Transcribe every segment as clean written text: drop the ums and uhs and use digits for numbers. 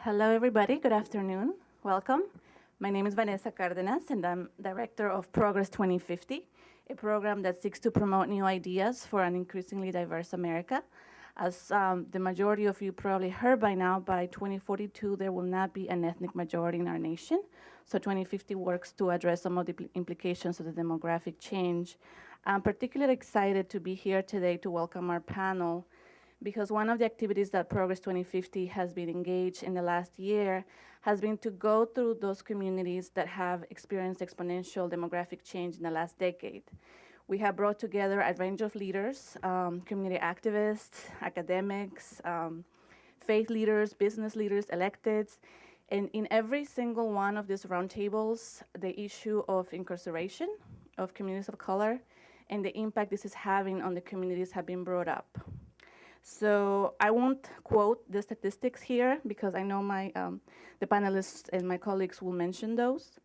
Hello, everybody. Good afternoon. Welcome. My name is Vanessa Cardenas, and I'm Director of Progress 2050, a program that seeks to promote new ideas for an increasingly diverse America. As the majority of you probably heard by now, by 2042, there will not be an ethnic majority in our nation. So 2050 works to address some of the implications of the demographic change. I'm particularly excited to be here today to welcome our panel, because one of the activities that Progress 2050 has been engaged in the last year has been to go through those communities that have experienced exponential demographic change in the last decade. We have brought together a range of leaders, community activists, academics, faith leaders, business leaders, electeds, and in every single one of these roundtables, the issue of incarceration of communities of color and the impact this is having on the communities have been brought up. So I won't quote the statistics here because I know the panelists and my colleagues will mention those.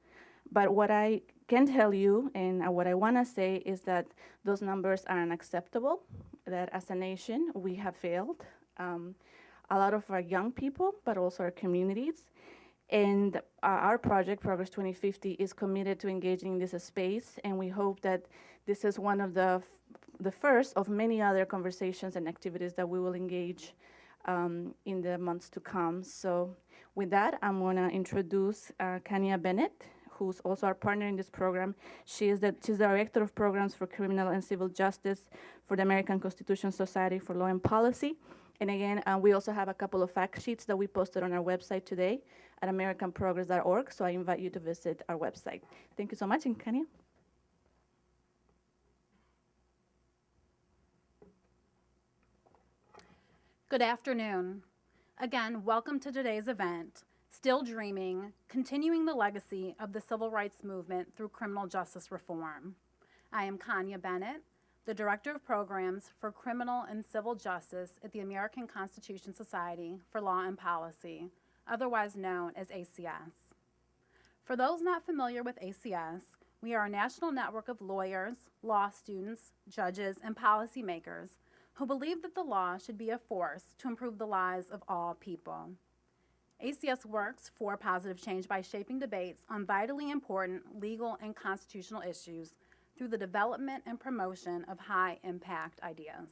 But what I can tell you and what I want to say is that those numbers are unacceptable, that as a nation we have failed. A lot of our young people, but also our communities. And our project, Progress 2050, is committed to engaging in this space, and we hope that this is one of the first of many other conversations and activities that we will engage in the months to come. So with that, I'm going to introduce Kanya Bennett, who's also our partner in this program. She's the Director of Programs for Criminal and Civil Justice for the American Constitution Society for Law and Policy. And again, we also have a couple of fact sheets that we posted on our website today at americanprogress.org, so I invite you to visit our website. Thank you so much, and Kanya. Good afternoon. Again, welcome to today's event, Still Dreaming, Continuing the Legacy of the Civil Rights Movement Through Criminal Justice Reform. I am Kanya Bennett, the Director of Programs for Criminal and Civil Justice at the American Constitution Society for Law and Policy, otherwise known as ACS. For those not familiar with ACS, we are a national network of lawyers, law students, judges, and policymakers who believe that the law should be a force to improve the lives of all people. ACS works for positive change by shaping debates on vitally important legal and constitutional issues through the development and promotion of high-impact ideas.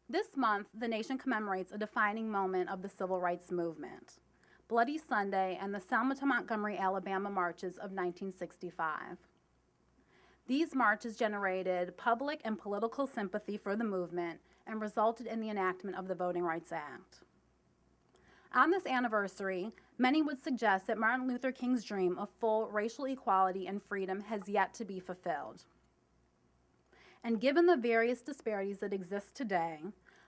This month, the nation commemorates a defining moment of the civil rights movement, Bloody Sunday and the Selma to Montgomery, Alabama marches of 1965. These marches generated public and political sympathy for the movement and resulted in the enactment of the Voting Rights Act. On this anniversary, many would suggest that Martin Luther King's dream of full racial equality and freedom has yet to be fulfilled. And given the various disparities that exist today,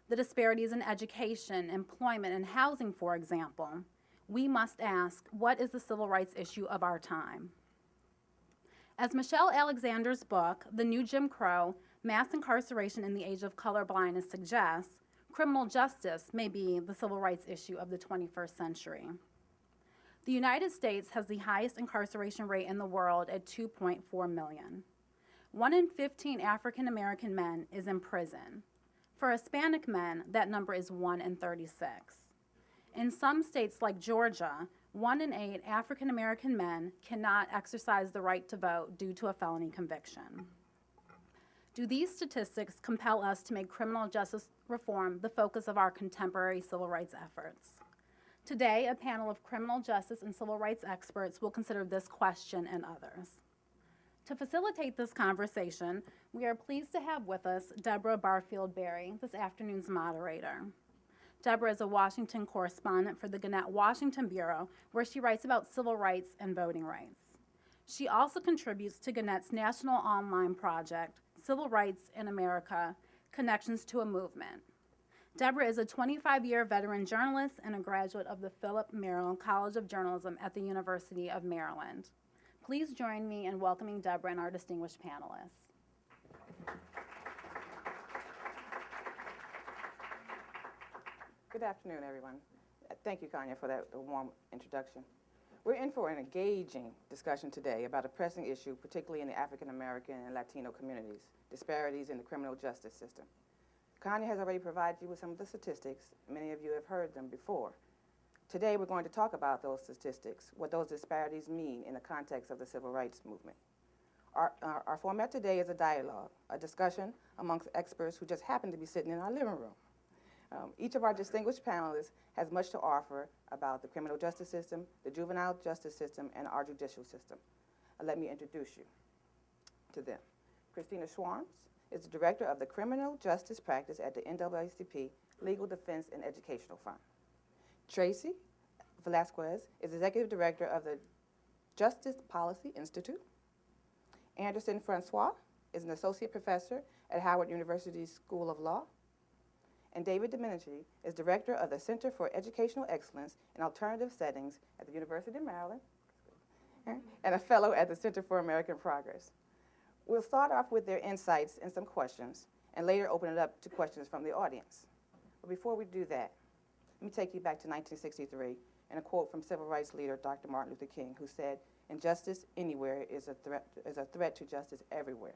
the disparities in education, employment, and housing, for example, we must ask, what is the civil rights issue of our time? As Michelle Alexander's book, The New Jim Crow, Mass Incarceration in the Age of Colorblindness suggests, criminal justice may be the civil rights issue of the 21st century. The United States has the highest incarceration rate in the world at 2.4 million. 1 in 15 African American men is in prison. For Hispanic men, that number is 1 in 36. In some states like Georgia, 1 in 8 African American men cannot exercise the right to vote due to a felony conviction. Do these statistics compel us to make criminal justice reform the focus of our contemporary civil rights efforts? Today, a panel of criminal justice and civil rights experts will consider this question and others. To facilitate this conversation, we are pleased to have with us Deborah Barfield-Berry, this afternoon's moderator. Deborah is a Washington correspondent for the Gannett Washington Bureau, where she writes about civil rights and voting rights. She also contributes to Gannett's national online project, Civil Rights in America, Connections to a Movement. Deborah is a 25-year veteran journalist and a graduate of the Philip Merrill College of Journalism at the University of Maryland. Please join me in welcoming Deborah and our distinguished panelists. Good afternoon, everyone. Thank you, Kanya, for that warm introduction. We're in for an engaging discussion today about a pressing issue, particularly in the African American and Latino communities, disparities in the criminal justice system. Kanya has already provided you with some of the statistics. Many of you have heard them before. Today, we're going to talk about those statistics, what those disparities mean in the context of the civil rights movement. Our format today is a dialogue, a discussion amongst experts who just happen to be sitting in our living room. Each of our distinguished panelists has much to offer about the criminal justice system, the juvenile justice system, and our judicial system. Let me introduce you to them. Christina Swarns is the director of the Criminal Justice Practice at the NAACP Legal Defense and Educational Fund. Tracy zquez is executive director of the Justice Policy Institute. Aderson is an associate professor at Howard University's School of Law. And Domenici is director of the Center for Educational Excellence in Alternative Settings at the University of Maryland, and a fellow at the Center for American Progress. We'll start off with their insights and some questions, and later open it up to questions from the audience. But before we do that, let me take you back to 1963 and a quote from civil rights leader Dr. Martin Luther King, who said, "Injustice anywhere is a threat to justice everywhere."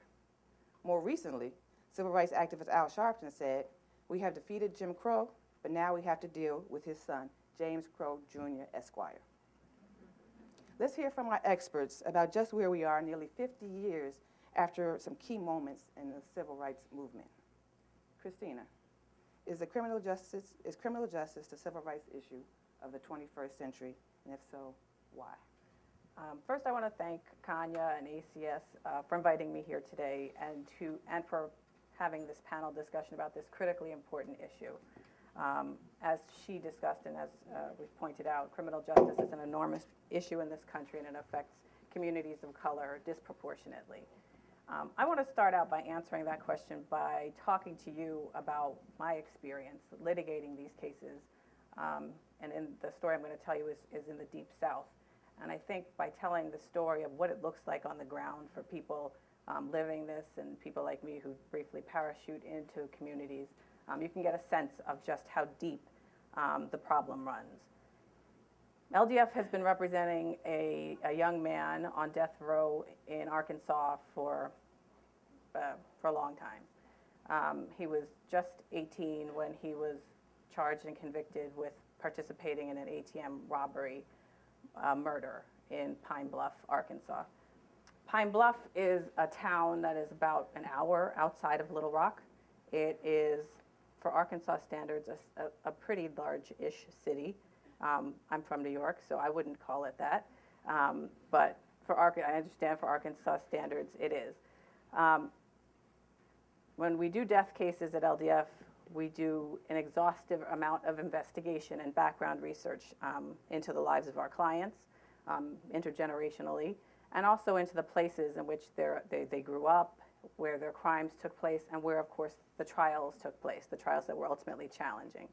More recently, civil rights activist Al Sharpton said, "We have defeated Jim Crow, but now we have to deal with his son, James Crow Jr. Esquire." Let's hear from our experts about just where we are nearly 50 years after some key moments in the civil rights movement. Christina, is criminal justice the civil rights issue of the 21st century, and if so, why? First, I want to thank Kanya and ACS for inviting me here today and for having this panel discussion about this critically important issue. As she discussed and as we've pointed out, criminal justice is an enormous issue in this country, and it affects communities of color disproportionately. I want to start out by answering that question by talking to you about my experience litigating these cases. And in the story I'm going to tell you is in the Deep South. And I think by telling the story of what it looks like on the ground for people living this and people like me who briefly parachute into communities, you can get a sense of just how deep the problem runs. LDF has been representing a young man on death row in Arkansas for a long time. He was just 18 when he was charged and convicted with participating in an ATM robbery murder in Pine Bluff, Arkansas. Pine Bluff is a town that is about an hour outside of Little Rock. It is, for Arkansas standards, a pretty large-ish city. I'm from New York, so I wouldn't call it that. But I understand for Arkansas standards, it is. When we do death cases at LDF, we do an exhaustive amount of investigation and background research into the lives of our clients, intergenerationally, and also into the places in which they grew up, where their crimes took place, and where, of course, the trials took place, the trials that were ultimately challenging.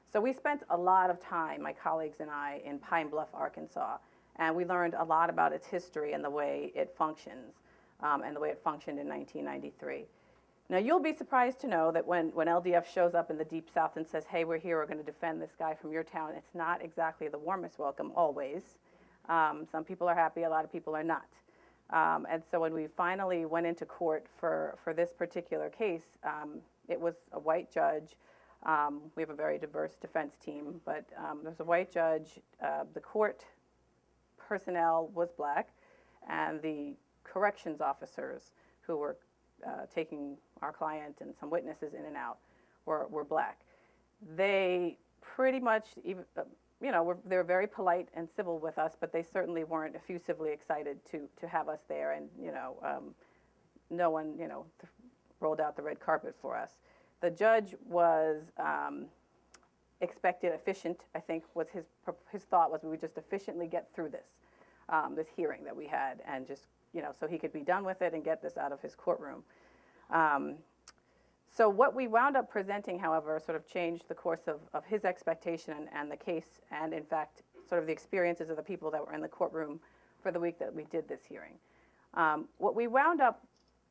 So we spent a lot of time, my colleagues and I, in Pine Bluff, Arkansas, and we learned a lot about its history and the way it functions, and the way it functioned in 1993. Now, you'll be surprised to know that when LDF shows up in the Deep South and says, "Hey, we're here, we're going to defend this guy from your town," it's not exactly the warmest welcome, always. Some people are happy, a lot of people are not. And so when we finally went into court for this particular case, it was a white judge. We have a very diverse defense team, but there was a white judge. The court personnel was black, and the corrections officers who were taking our client and some witnesses in and out were black. They pretty much, they were very polite and civil with us, but they certainly weren't effusively excited to have us there, and no one rolled out the red carpet for us. The judge was expected efficient. I think was his thought was we would just efficiently get through this hearing that we had, and just so he could be done with it and get this out of his courtroom. So what we wound up presenting, however, sort of changed the course of his expectation and the case, and in fact, sort of the experiences of the people that were in the courtroom for the week that we did this hearing. What we wound up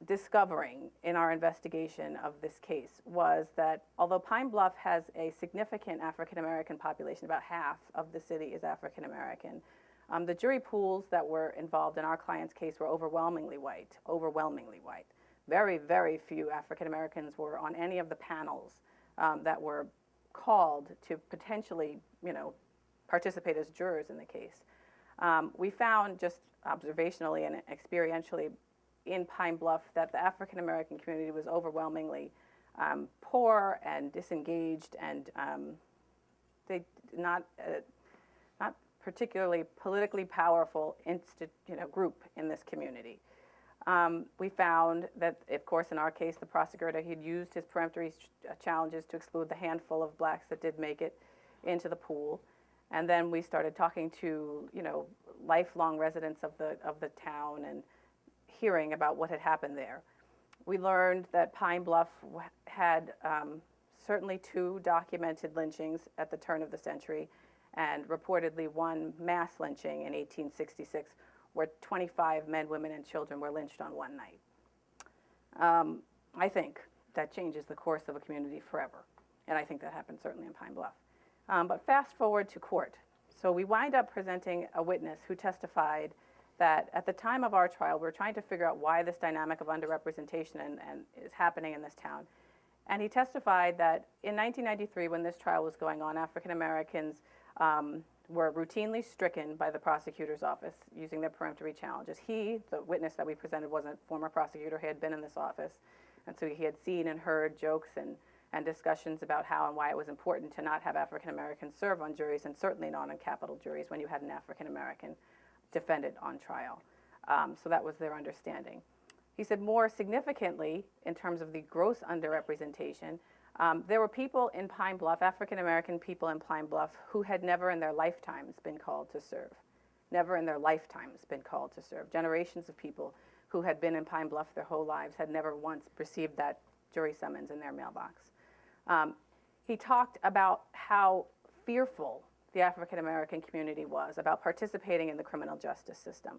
discovering in our investigation of this case was that although Pine Bluff has a significant African American population, about half of the city is African American, the jury pools that were involved in our client's case were overwhelmingly white. Very, very few African Americans were on any of the panels that were called to potentially, participate as jurors in the case. We found just observationally and experientially in Pine Bluff that the African American community was overwhelmingly poor and disengaged, and they not particularly politically powerful group in this community. We found that, of course, in our case, the prosecutor had used his peremptory challenges to exclude the handful of blacks that did make it into the pool. And then we started talking to, lifelong residents of the town and hearing about what had happened there. We learned that Pine Bluff had certainly 2 documented lynchings at the turn of the century, and reportedly 1 mass lynching in 1866, where 25 men, women, and children were lynched on one night. I think that changes the course of a community forever, and I think that happened certainly in Pine Bluff. But fast forward to court. So we wind up presenting a witness who testified that at the time of our trial, we were trying to figure out why this dynamic of underrepresentation and is happening in this town. And he testified that in 1993, when this trial was going on, African Americans were routinely stricken by the prosecutor's office using their peremptory challenges. He, the witness that we presented, was a former prosecutor. He had been in this office. And so he had seen and heard jokes and discussions about how and why it was important to not have African Americans serve on juries, and certainly not on capital juries when you had an African American defendant on trial. So that was their understanding. He said more significantly, in terms of the gross underrepresentation, there were people in Pine Bluff, African American people in Pine Bluff, who had never in their lifetimes been called to serve. Never in their lifetimes been called to serve. Generations of people who had been in Pine Bluff their whole lives had never once received that jury summons in their mailbox. He talked about how fearful the African American community was about participating in the criminal justice system.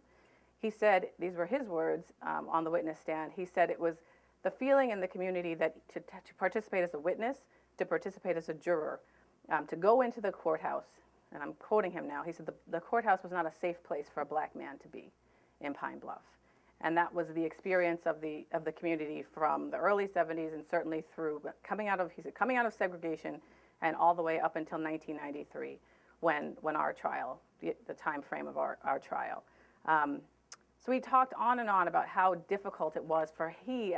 He said, these were his words on the witness stand, he said it was the feeling in the community that to participate as a witness, to participate as a juror, to go into the courthouse, and I'm quoting him now, he said the courthouse was not a safe place for a black man to be in Pine Bluff. And that was the experience of the community from the early 70s and certainly through coming out of segregation and all the way up until 1993 when our trial, the time frame of our trial. So he talked on and on about how difficult it was for he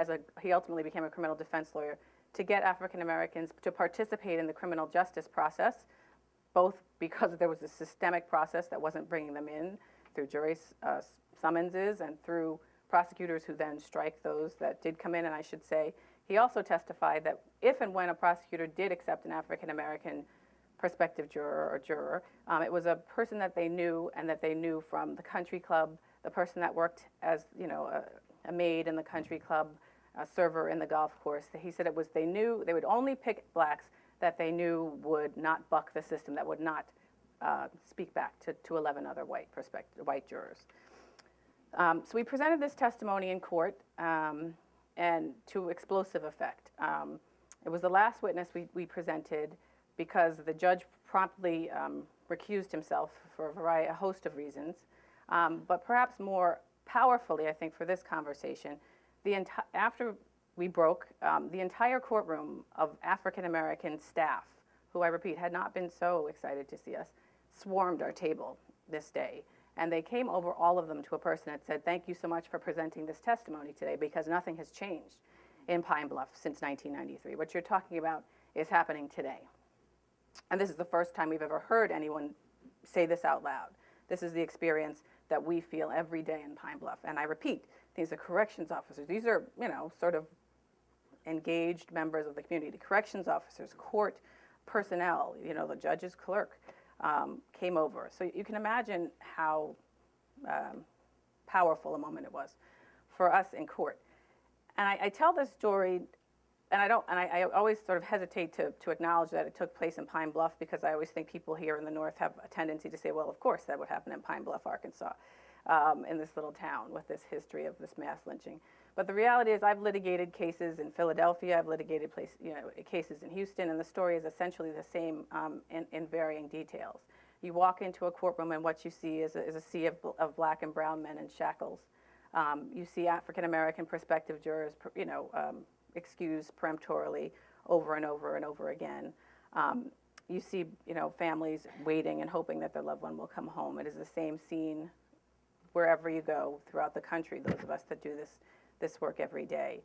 ultimately became a criminal defense lawyer, to get African Americans to participate in the criminal justice process, both because there was a systemic process that wasn't bringing them in through jury summonses and through prosecutors who then strike those that did come in. And I should say, he also testified that if and when a prosecutor did accept an African American prospective juror or juror, it was a person that they knew, and that they knew from the country club, the person that worked as a maid in the country club, a server in the golf course. He said they knew they would only pick blacks that they knew would not buck the system, that would not speak back to 11 other white jurors. So we presented this testimony in court, and to explosive effect. It was the last witness we presented because the judge promptly recused himself for a host of reasons. But perhaps more powerfully, I think, for this conversation, after we broke, the entire courtroom of African American staff, who I repeat had not been so excited to see us, swarmed our table this day. And they came over, all of them, to a person that said, "Thank you so much for presenting this testimony today, because nothing has changed in Pine Bluff since 1993. What you're talking about is happening today." And this is the first time we've ever heard anyone say this out loud. This is the experience that we feel every day in Pine Bluff. And I repeat, these are corrections officers. These are, sort of engaged members of the community. Corrections officers, court personnel, the judge's clerk came over. So you can imagine how powerful a moment it was for us in court. And I tell this story, and I always sort of hesitate to acknowledge that it took place in Pine Bluff, because I always think people here in the North have a tendency to say, well, of course that would happen in Pine Bluff, Arkansas, in this little town with this history of this mass lynching. But the reality is, I've litigated cases in Philadelphia, I've litigated cases in Houston, and the story is essentially the same in varying details. You walk into a courtroom and what you see is a sea of black and brown men in shackles. You see African American prospective jurors, excused peremptorily over and over and over again. you see, families waiting and hoping that their loved one will come home. It is the same scene wherever you go throughout the country, those of us that do this work every day.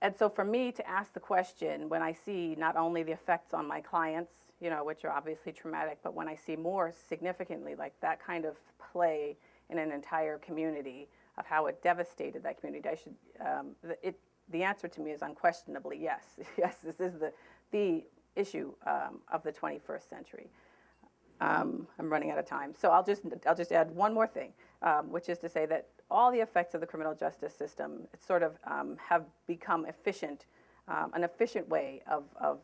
And so for me to ask the question, when I see not only the effects on my clients, which are obviously traumatic, but when I see more significantly like that kind of play in an entire community of how it devastated that community, the answer to me is unquestionably yes. Yes, this is the issue of the 21st century. I'm running out of time, so I'll just add one more thing, which is to say that all the effects of the criminal justice system sort of have become an efficient way of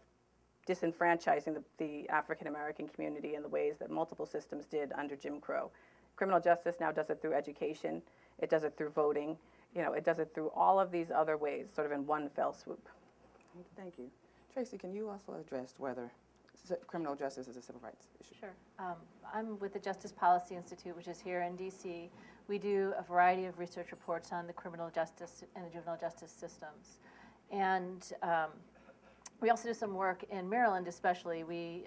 disenfranchising the African American community in the ways that multiple systems did under Jim Crow. Criminal justice now does it through education, it does it through voting, it does it through all of these other ways, sort of in one fell swoop. Thank you. Tracy, can you also address whether criminal justice is a civil rights issue? Sure. I'm with the Justice Policy Institute, which is here in D.C. We do a variety of research reports on the criminal justice and the juvenile justice systems. And we also do some work in Maryland, especially. We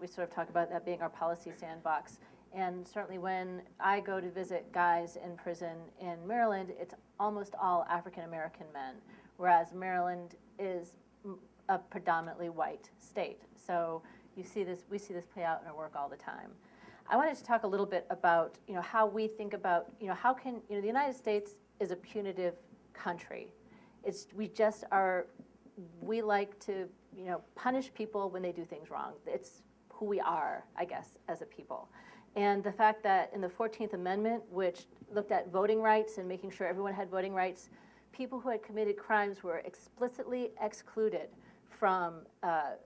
sort of talk about that being our policy sandbox. And certainly when I go to visit guys in prison in Maryland, it's almost all African American men, whereas Maryland is a predominantly white state. So we see this play out in our work all the time. I wanted to talk a little bit about how we think about how can the United States is a punitive country. We like to punish people when they do things wrong. It's who we are, I guess, as a people. And the fact that in the 14th Amendment, which looked at voting rights and making sure everyone had voting rights, people who had committed crimes were explicitly excluded from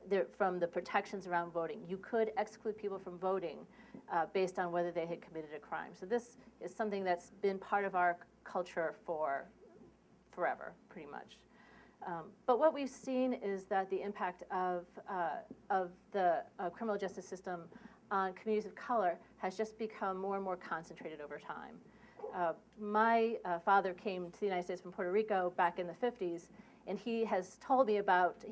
the protections around voting. You could exclude people from voting based on whether they had committed a crime. So this is something that's been part of our culture for forever, pretty much. But what we've seen is that the impact of the criminal justice system on communities of color has just become more and more concentrated over time. My father came to the United States from Puerto Rico back in the 50s, and he has told me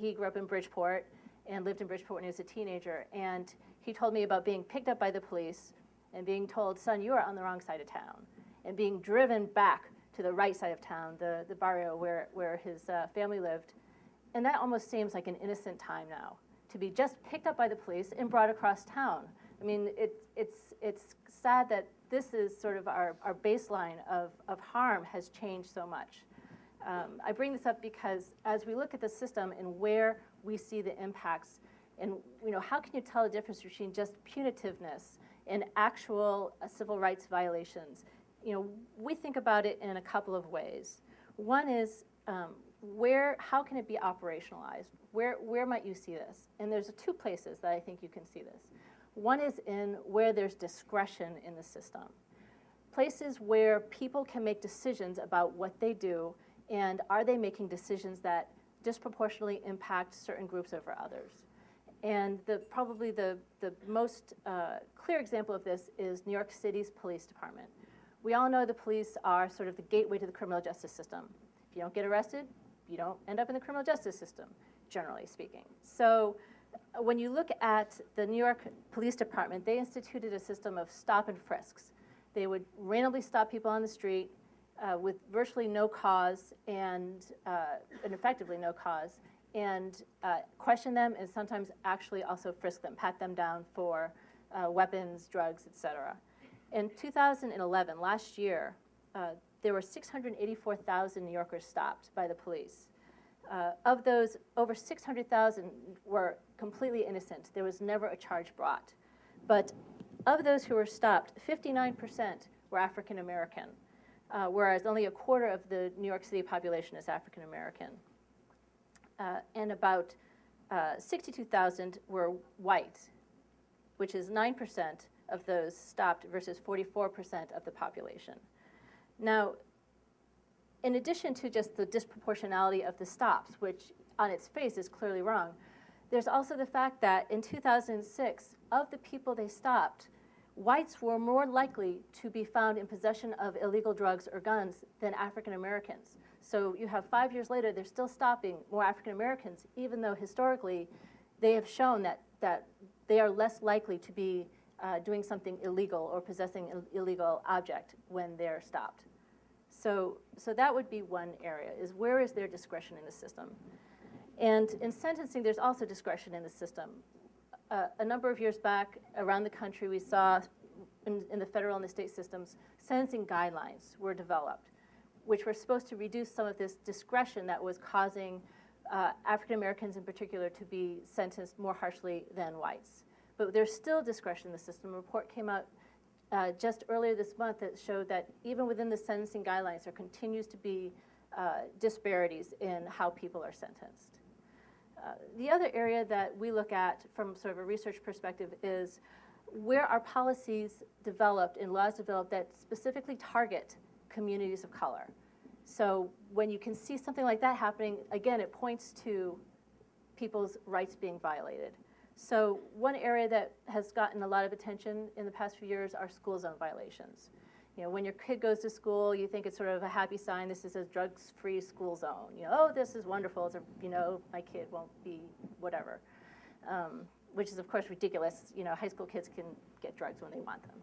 he grew up in Bridgeport and lived in Bridgeport when he was a teenager, and he told me about being picked up by the police and being told, son, you are on the wrong side of town, and being driven back to the right side of town, the barrio where his family lived. And that almost seems like an innocent time now, to be just picked up by the police and brought across town. I mean, it's sad that this is sort of our baseline of harm has changed so much. I bring this up because as we look at the system and where we see the impacts, and how can you tell the difference between just punitiveness and actual civil rights violations? We think about it in a couple of ways. One is how can it be operationalized? Where might you see this? And there's two places that I think you can see this. One is in where there's discretion in the system. Places where people can make decisions about what they do, and are they making decisions that disproportionately impact certain groups over others. And probably the most clear example of this is New York City's police department. We all know the police are sort of the gateway to the criminal justice system. If you don't get arrested, you don't end up in the criminal justice system, generally speaking. So when you look at the New York Police Department, they instituted a system of stop and frisks. They would randomly stop people on the street with virtually no cause and effectively no cause, and question them, and sometimes actually also frisk them, pat them down for weapons, drugs, etc. In 2011, last year, there were 684,000 New Yorkers stopped by the police. Of those, over 600,000 were completely innocent. There was never a charge brought. But of those who were stopped, 59% were African American, whereas only a quarter of the New York City population is African American. And about 62,000 were white, which is 9% of those stopped versus 44% of the population. Now, in addition to just the disproportionality of the stops, which on its face is clearly wrong, there's also the fact that in 2006, of the people they stopped, whites were more likely to be found in possession of illegal drugs or guns than African Americans. So you have 5 years later, they're still stopping more African Americans, even though historically they have shown that they are less likely to be doing something illegal or possessing an illegal object when they're stopped. So that would be one area, is where is their discretion in the system? And in sentencing, there's also discretion in the system. A number of years back around the country, we saw in the federal and the state systems, sentencing guidelines were developed, which were supposed to reduce some of this discretion that was causing African Americans in particular to be sentenced more harshly than whites. But there's still discretion in the system. A report came out just earlier this month that showed that even within the sentencing guidelines, there continues to be disparities in how people are sentenced. The other area that we look at from sort of a research perspective is where are policies developed and laws developed that specifically target communities of color. So when you can see something like that happening, again, it points to people's rights being violated. So one area that has gotten a lot of attention in the past few years are school zone violations. You know, when your kid goes to school, you think it's sort of a happy sign. This is a drugs-free school zone. You know, oh, this is wonderful. It's a, you know, my kid won't be whatever, which is, of course, ridiculous. You know, high school kids can get drugs when they want them.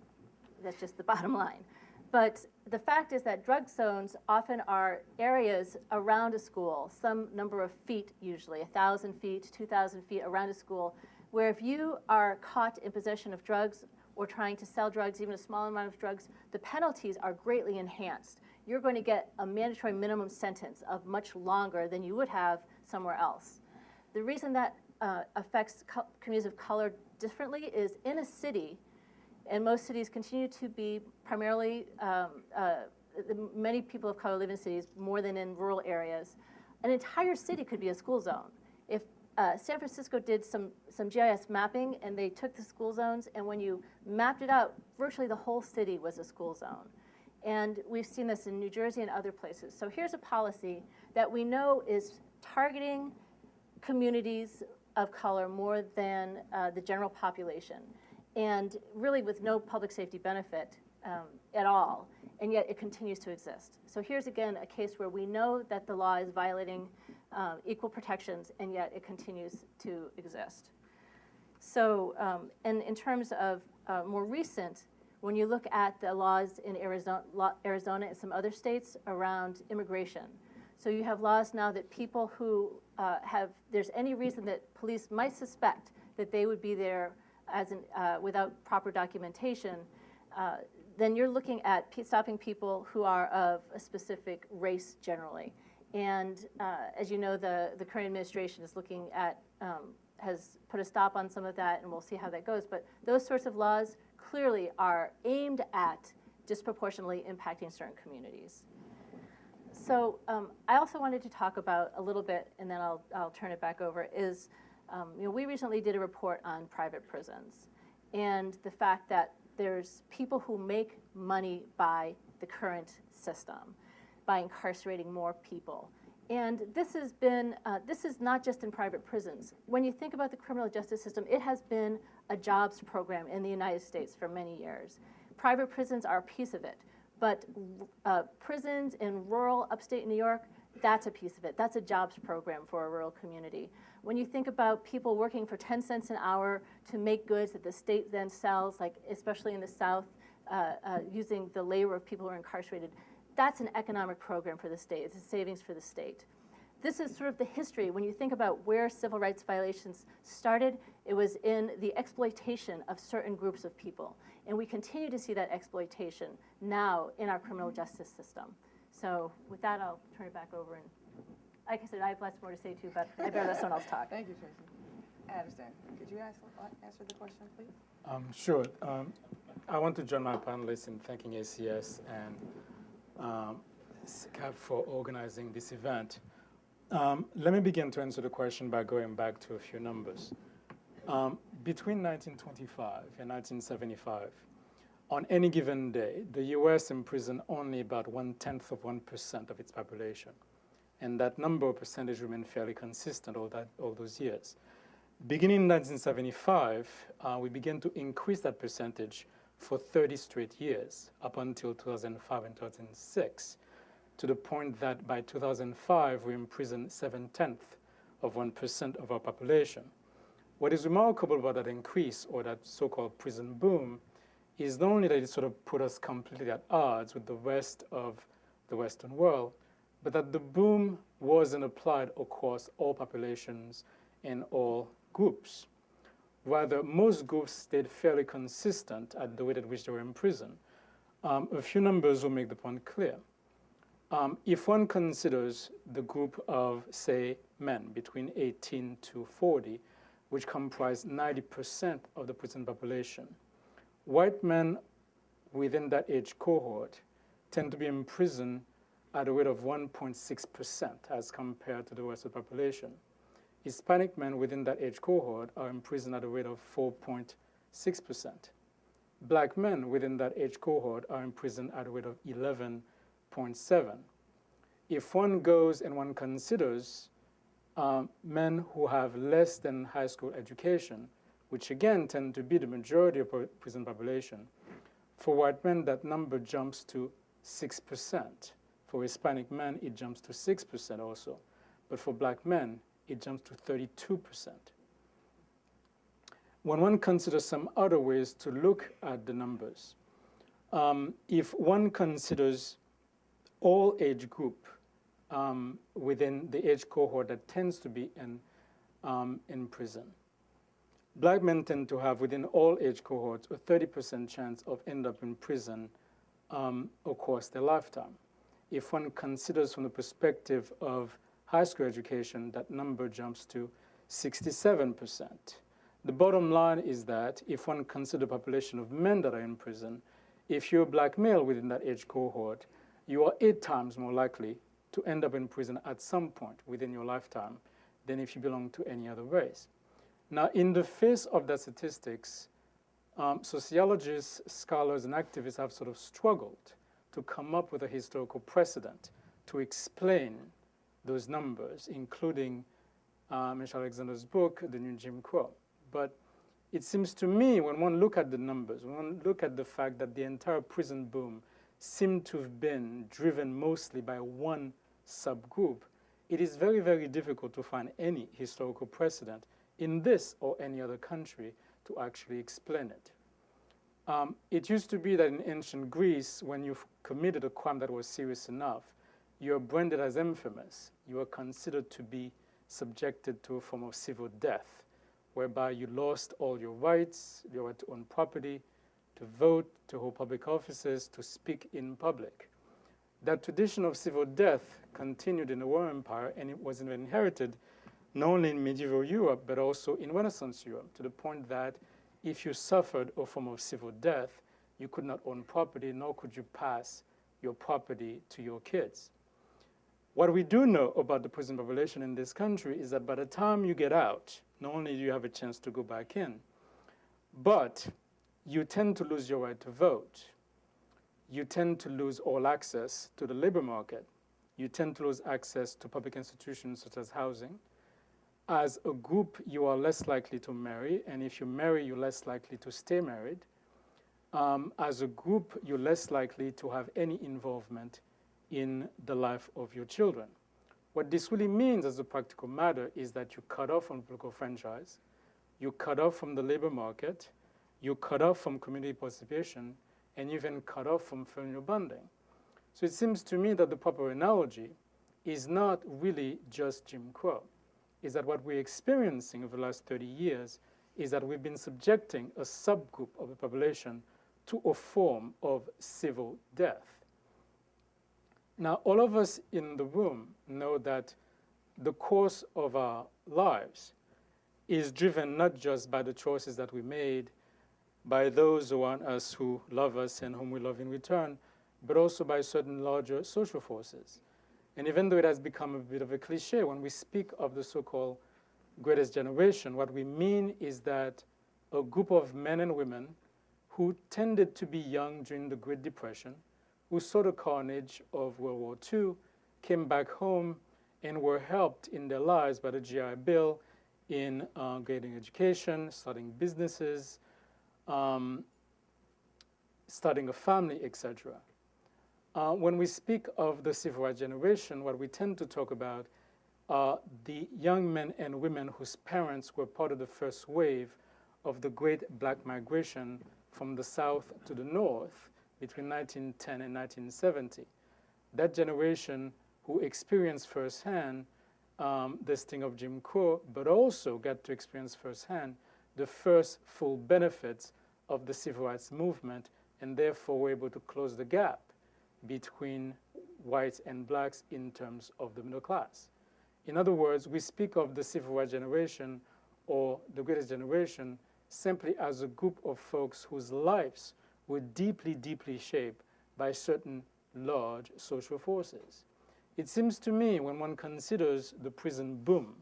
That's just the bottom line. But the fact is that drug zones often are areas around a school, some number of feet usually, 1,000 feet, 2,000 feet around a school, where if you are caught in possession of drugs or trying to sell drugs, even a small amount of drugs, the penalties are greatly enhanced. You're going to get a mandatory minimum sentence of much longer than you would have somewhere else. The reason that affects communities of color differently is in a city, and most cities continue to be primarily, many people of color live in cities more than in rural areas. An entire city could be a school zone. If San Francisco did some GIS mapping and they took the school zones, and when you mapped it out, virtually the whole city was a school zone. And we've seen this in New Jersey and other places. So here's a policy that we know is targeting communities of color more than the general population, and really with no public safety benefit at all, and yet it continues to exist. So here's again a case where we know that the law is violating equal protections, and yet it continues to exist. So, and in terms of more recent, when you look at the laws in Arizona and some other states around immigration, so you have laws now that people who there's any reason that police might suspect that they would be there as without proper documentation, then you're looking at stopping people who are of a specific race generally. And as you know, the current administration is looking at, has put a stop on some of that, and we'll see how that goes. But those sorts of laws clearly are aimed at disproportionately impacting certain communities. So I also wanted to talk about a little bit, and then I'll turn it back over, is you know, we recently did a report on private prisons and the fact that there's people who make money by the current system, by incarcerating more people. And this has been, this is not just in private prisons. When you think about the criminal justice system, it has been a jobs program in the United States for many years. Private prisons are a piece of it, but prisons in rural upstate New York, that's a piece of it. That's a jobs program for a rural community. When you think about people working for 10 cents an hour to make goods that the state then sells, like especially in the South, using the labor of people who are incarcerated, that's an economic program for the state. It's a savings for the state. This is sort of the history. When you think about where civil rights violations started, it was in the exploitation of certain groups of people. And we continue to see that exploitation now in our criminal justice system. So with that, I'll turn it back over. And like I said, I have lots more to say too, but I better let someone else talk. Thank you, Tracy. Aderson, could you answer the question, please? Sure. I want to join my panelists in thanking ACS and SCAP for organizing this event. Let me begin to answer the question by going back to a few numbers. Between 1925 and 1975, on any given day, the US imprisoned only about 1/10% of its population. And that number or percentage remained fairly consistent all those years. Beginning in 1975, we began to increase that percentage for 30 straight years, up until 2005 and 2006, to the point that by 2005, we imprisoned 0.7% of our population. What is remarkable about that increase, or that so-called prison boom, is not only that it sort of put us completely at odds with the rest of the Western world, but that the boom wasn't applied across all populations and all groups. Rather, most groups stayed fairly consistent at the rate at which they were in prison. A few numbers will make the point clear. If one considers the group of, say, men between 18 to 40, which comprise 90% of the prison population, white men within that age cohort tend to be in prison at a rate of 1.6% as compared to the rest of the population. Hispanic men within that age cohort are in prison at a rate of 4.6%. Black men within that age cohort are in prison at a rate of 11.7%. If one goes and one considers men who have less than high school education, which again tend to be the majority of prison population, for white men that number jumps to 6%. For Hispanic men, it jumps to 6% also. But for black men, it jumps to 32%. When one considers some other ways to look at the numbers, if one considers all age group within the age cohort that tends to be in prison, black men tend to have within all age cohorts a 30% chance of end up in prison across their lifetime. If one considers from the perspective of high school education, that number jumps to 67%. The bottom line is that if one considers the population of men that are in prison, if you're a black male within that age cohort, you are 8 times more likely to end up in prison at some point within your lifetime than if you belong to any other race. Now, in the face of that statistics, sociologists, scholars, and activists have sort of struggled to come up with a historical precedent to explain those numbers, including Michelle Alexander's book, The New Jim Crow. But it seems to me, when one look at the numbers, when one look at the fact that the entire prison boom seemed to have been driven mostly by one subgroup, it is very, very difficult to find any historical precedent in this or any other country to actually explain it. It used to be that in ancient Greece, when you committed a crime that was serious enough, you were branded as infamous. You were considered to be subjected to a form of civil death, whereby you lost all your rights, your right to own property, to vote, to hold public offices, to speak in public. That tradition of civil death continued in the Roman Empire, and it was inherited not only in medieval Europe, but also in Renaissance Europe, to the point that if you suffered a form of civil death, you could not own property, nor could you pass your property to your kids. What we do know about the prison population in this country is that by the time you get out, not only do you have a chance to go back in, but you tend to lose your right to vote. You tend to lose all access to the labor market. You tend to lose access to public institutions such as housing. As a group, you are less likely to marry, and if you marry, you're less likely to stay married. As a group, you're less likely to have any involvement in the life of your children. What this really means as a practical matter is that you cut off from political franchise, you cut off from the labor market, you cut off from community participation, and you even cut off from familial bonding. So it seems to me that the proper analogy is not really just Jim Crow. Is that what we're experiencing over the last 30 years is that we've been subjecting a subgroup of the population to a form of civil death. Now, all of us in the room know that the course of our lives is driven not just by the choices that we made, by those around us who love us and whom we love in return, but also by certain larger social forces. And even though it has become a bit of a cliche, when we speak of the so-called greatest generation, what we mean is that a group of men and women who tended to be young during the Great Depression, who saw the carnage of World War II, came back home and were helped in their lives by the GI Bill in getting education, starting businesses, starting a family, etc. When we speak of the civil rights generation, what we tend to talk about are the young men and women whose parents were part of the first wave of the great black migration from the South to the North between 1910 and 1970. That generation who experienced firsthand the sting of Jim Crow, but also got to experience firsthand the first full benefits of the civil rights movement, and therefore were able to close the gap between whites and blacks in terms of the middle class. In other words, we speak of the civil rights generation or the greatest generation simply as a group of folks whose lives were deeply, deeply shaped by certain large social forces. It seems to me, when one considers the prison boom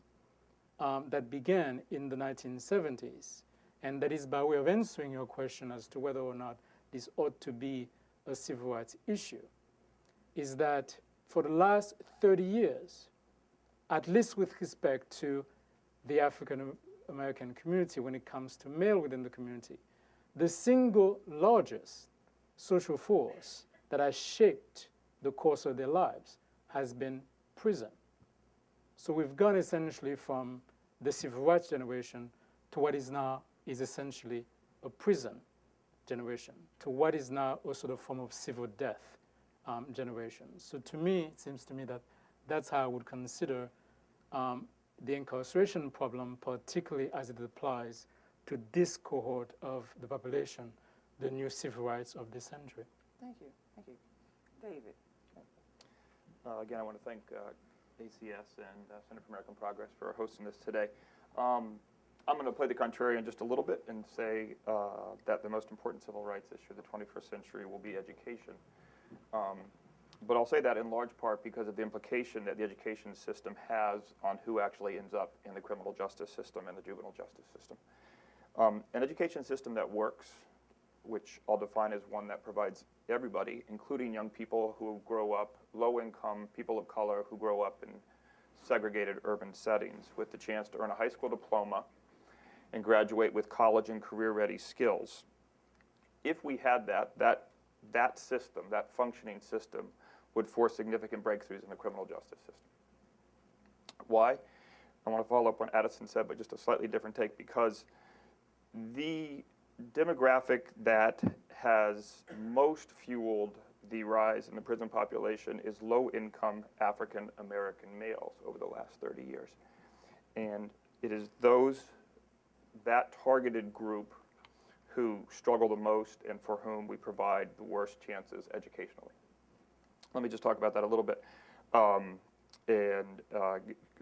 that began in the 1970s, and that is by way of answering your question as to whether or not this ought to be a civil rights issue, is that for the last 30 years, at least with respect to the African American community when it comes to male within the community, the single largest social force that has shaped the course of their lives has been prison. So we've gone essentially from the civil rights generation to what is now is essentially a prison generation, to what is now a sort of form of civil death generation. So to me, it seems to me that that's how I would consider the incarceration problem, particularly as it applies to this cohort of the population, the new civil rights of this century. Thank you. Thank you. David. Again, I want to thank ACS and Center for American Progress for hosting this today. I'm going to play the contrarian just a little bit and say that the most important civil rights issue of the 21st century will be education. But I'll say that in large part because of the implication that the education system has on who actually ends up in the criminal justice system and the juvenile justice system. An education system that works, which I'll define as one that provides everybody, including young people who grow up, low income, people of color who grow up in segregated urban settings with the chance to earn a high school diploma and graduate with college and career-ready skills. If we had that system, that functioning system, would force significant breakthroughs in the criminal justice system. Why? I want to follow up on what Aderson said, but just a slightly different take, because the demographic that has most fueled the rise in the prison population is low-income African American males over the last 30 years. And it is that targeted group who struggle the most and for whom we provide the worst chances educationally. Let me just talk about that a little bit and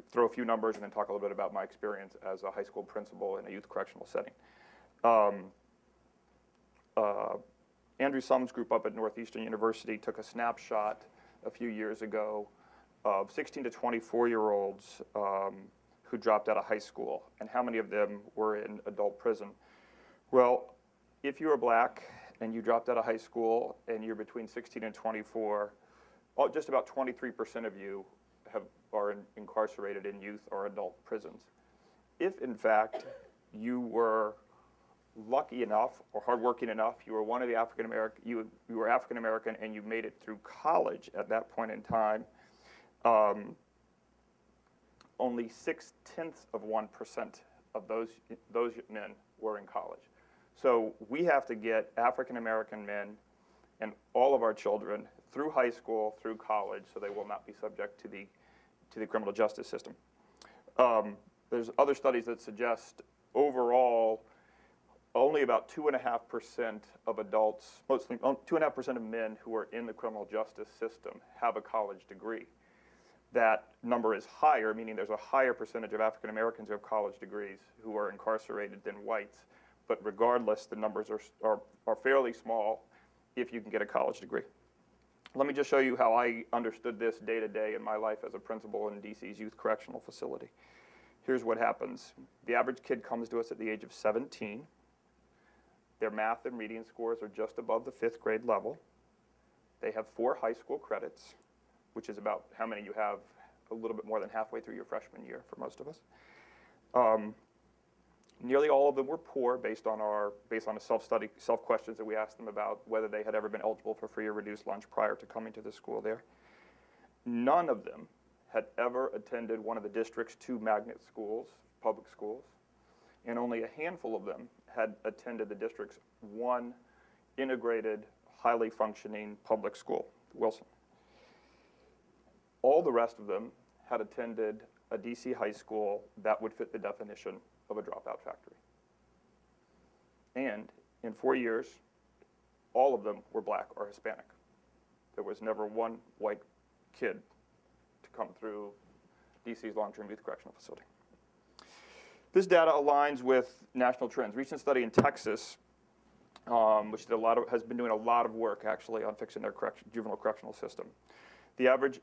throw a few numbers and then talk a little bit about my experience as a high school principal in a youth correctional setting. Andrew Sum's group up at Northeastern University took a snapshot a few years ago of 16 to 24-year-olds who dropped out of high school and how many of them were in adult prison. Well, if you are black and you dropped out of high school and you're between 16 and 24, just about 23% of you are incarcerated in youth or adult prisons. If, in fact, you were lucky enough or hardworking enough, you were one of the African American, you were African American and you made it through college at that point in time, only 0.6% of those men were in college. So we have to get African American men and all of our children through high school, through college, so they will not be subject to the criminal justice system. There's other studies that suggest overall only about 2.5% of adults, mostly 2.5% of men who are in the criminal justice system have a college degree. That number is higher, meaning there's a higher percentage of African Americans who have college degrees who are incarcerated than whites. But regardless, the numbers are fairly small if you can get a college degree. Let me just show you how I understood this day to day in my life as a principal in DC's youth correctional facility. Here's what happens. The average kid comes to us at the age of 17. Their math and reading scores are just above the 5th grade level. They have 4 high school credits, which is about how many you have a little bit more than halfway through your freshman year for most of us. Nearly all of them were poor based on a self-questions that we asked them about whether they had ever been eligible for free or reduced lunch prior to coming to the school there. None of them had ever attended one of the district's 2 magnet schools, public schools, and only a handful of them had attended the district's 1 integrated, highly functioning public school, Wilson. All the rest of them had attended a DC high school that would fit the definition of a dropout factory. And in 4 years, all of them were black or Hispanic. There was never one white kid to come through DC's long-term youth correctional facility. This data aligns with national trends. Recent study in Texas, which has been doing a lot of work actually on fixing their juvenile correctional system. The average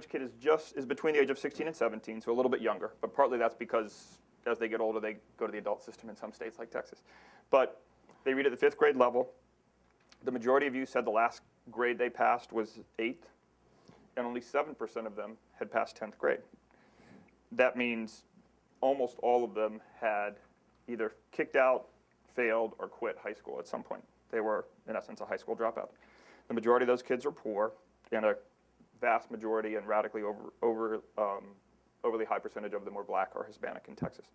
kid is between the age of 16 and 17, so a little bit younger, but partly that's because as they get older, they go to the adult system in some states like Texas. But they read at the 5th grade level. The majority of you said the last grade they passed was 8th, and only 7% of them had passed 10th grade. That means almost all of them had either kicked out, failed, or quit high school at some point. They were, in essence, a high school dropout. The majority of those kids are poor, and a vast majority and radically overly high percentage of them were black or Hispanic in Texas.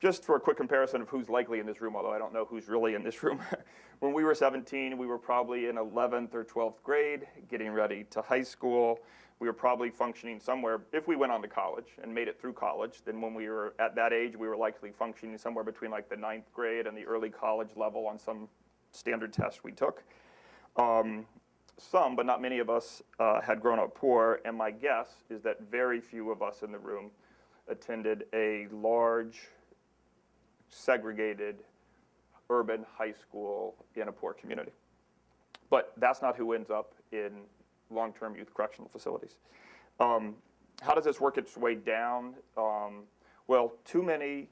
Just for a quick comparison of who's likely in this room, although I don't know who's really in this room. When we were 17, we were probably in 11th or 12th grade, getting ready to high school. We were probably functioning somewhere, if we went on to college and made it through college, then when we were at that age, we were likely functioning somewhere between like the 9th grade and the early college level on some standard test we took. Some, but not many of us, had grown up poor, and my guess is that very few of us in the room attended a large, segregated, urban high school in a poor community. But that's not who ends up in long-term youth correctional facilities. How does this work its way down? Well, too many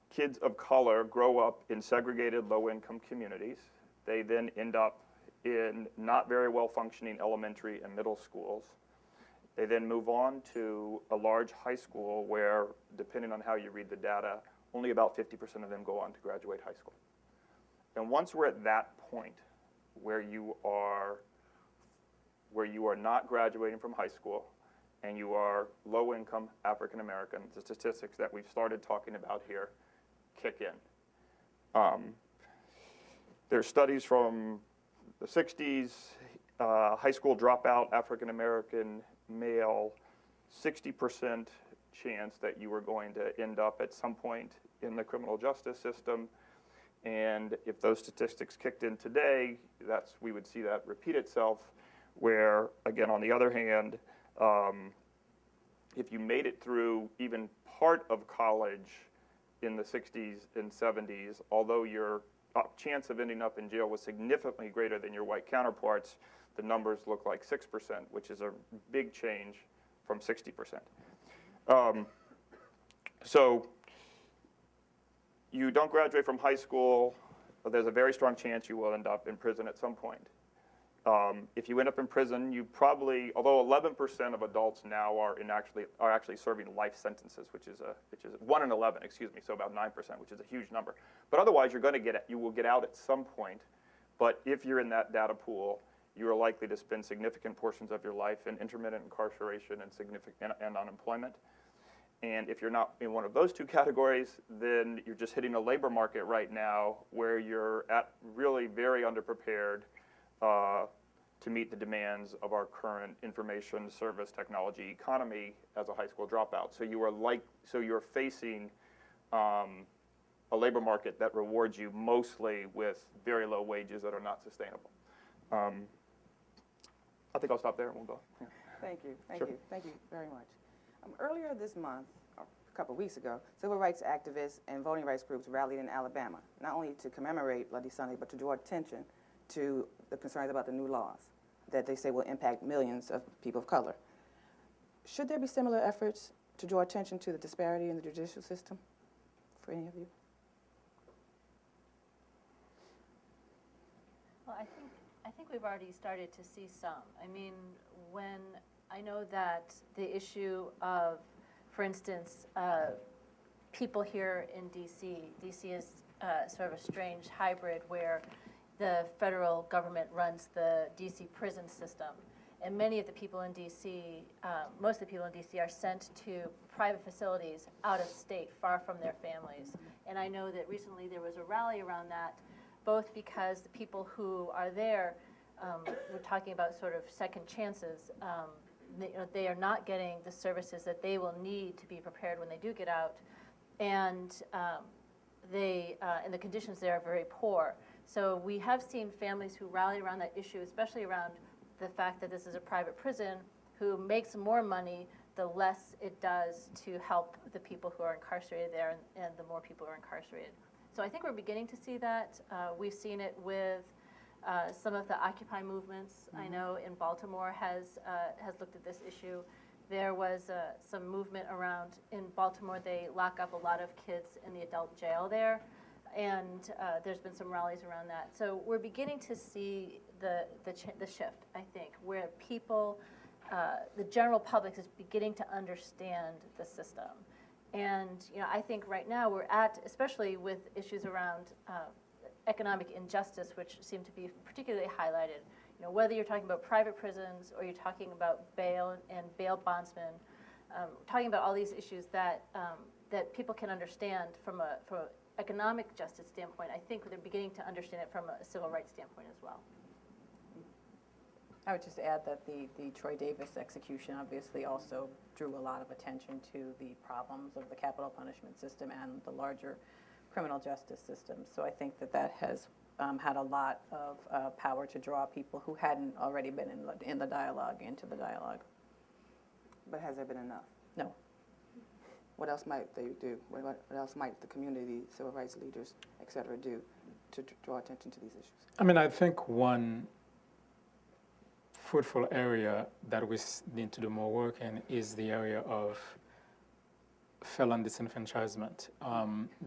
kids of color grow up in segregated, low-income communities. They then end up in not very well-functioning elementary and middle schools. They then move on to a large high school where, depending on how you read the data, only about 50% of them go on to graduate high school. And once we're at that point where you are not graduating from high school and you are low-income African American, the statistics that we've started talking about here kick in. There's studies from the 60s, high school dropout, African American male, 60% chance that you were going to end up at some point in the criminal justice system. And if those statistics kicked in today, we would see that repeat itself, where, again, on the other hand, if you made it through even part of college in the 60s and 70s, although your chance of ending up in jail was significantly greater than your white counterparts, the numbers look like 6%, which is a big change from 60%. So you don't graduate from high school, there's a very strong chance you will end up in prison at some point. If you end up in prison, you probably, although 11% of adults now are actually serving life sentences, which is 1 in 11, so about 9%, which is a huge number. But otherwise, you will get out at some point. But if you're in that data pool, you are likely to spend significant portions of your life in intermittent incarceration and unemployment. And if you're not in one of those two categories, then you're just hitting a labor market right now where you're really very underprepared to meet the demands of our current information service technology economy as a high school dropout. So you're facing a labor market that rewards you mostly with very low wages that are not sustainable. I think I'll stop there and we'll go. Yeah. Thank you very much. Earlier this month, or a couple of weeks ago, civil rights activists and voting rights groups rallied in Alabama, not only to commemorate Bloody Sunday, but to draw attention to the concerns about the new laws that they say will impact millions of people of color. Should there be similar efforts to draw attention to the disparity in the judicial system for any of you? Well, I think we've already started to see some. I mean, when I know that the issue of, for instance, people here in DC is sort of a strange hybrid where the federal government runs the DC prison system, And many of the people in DC, most of the people in DC are sent to private facilities out of state, far from their families. And I know that recently there was a rally around that, both because the people who are there, we're talking about sort of second chances. They are not getting the services that they will need to be prepared when they do get out, and and the conditions there are very poor. So we have seen families who rally around that issue, especially around the fact that this is a private prison, who makes more money the less it does to help the people who are incarcerated there, and the more people are incarcerated. So I think we're beginning to see that. We've seen it with some of the Occupy movements. I know in Baltimore has looked at this issue. There was some movement around, in Baltimore, they lock up a lot of kids in the adult jail there, and there's been some rallies around that. So we're beginning to see the shift, I think, where people, the general public is beginning to understand the system. And I think right now we're at, especially with issues around economic injustice, which seem to be particularly highlighted. Whether you're talking about private prisons or you're talking about bail and bail bondsmen, talking about all these issues that people can understand from an economic justice standpoint, I think they're beginning to understand it from a civil rights standpoint as well. I would just add that the Troy Davis execution obviously also drew a lot of attention to the problems of the capital punishment system and the larger criminal justice system. So I think that has had a lot of power to draw people who hadn't already been in the dialogue into the dialogue. But has there been enough? No. What else might they do? What else might the community, civil rights leaders, et cetera, do to draw attention to these issues? I mean, I think one fruitful area that we need to do more work in is the area of felon disenfranchisement.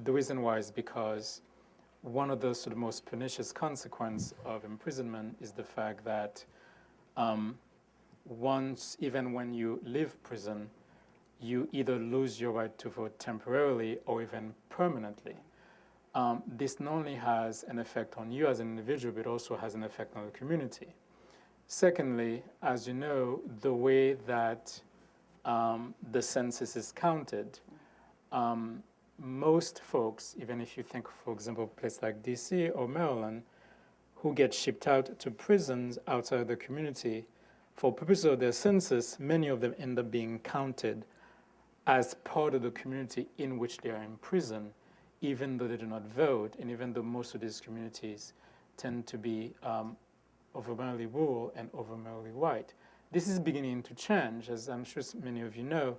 The reason why is because one of the sort of most pernicious consequences of imprisonment is the fact that even when you leave prison, you either lose your right to vote temporarily or even permanently. This not only has an effect on you as an individual, but also has an effect on the community. Secondly, as you know, the way that the census is counted, most folks, even if you think, for example, a place like DC or Maryland, who get shipped out to prisons outside the community, for purposes of their census, many of them end up being counted as part of the community in which they are in prison, even though they do not vote, and even though most of these communities tend to be overwhelmingly rural and overwhelmingly white. This is beginning to change, as I'm sure many of you know.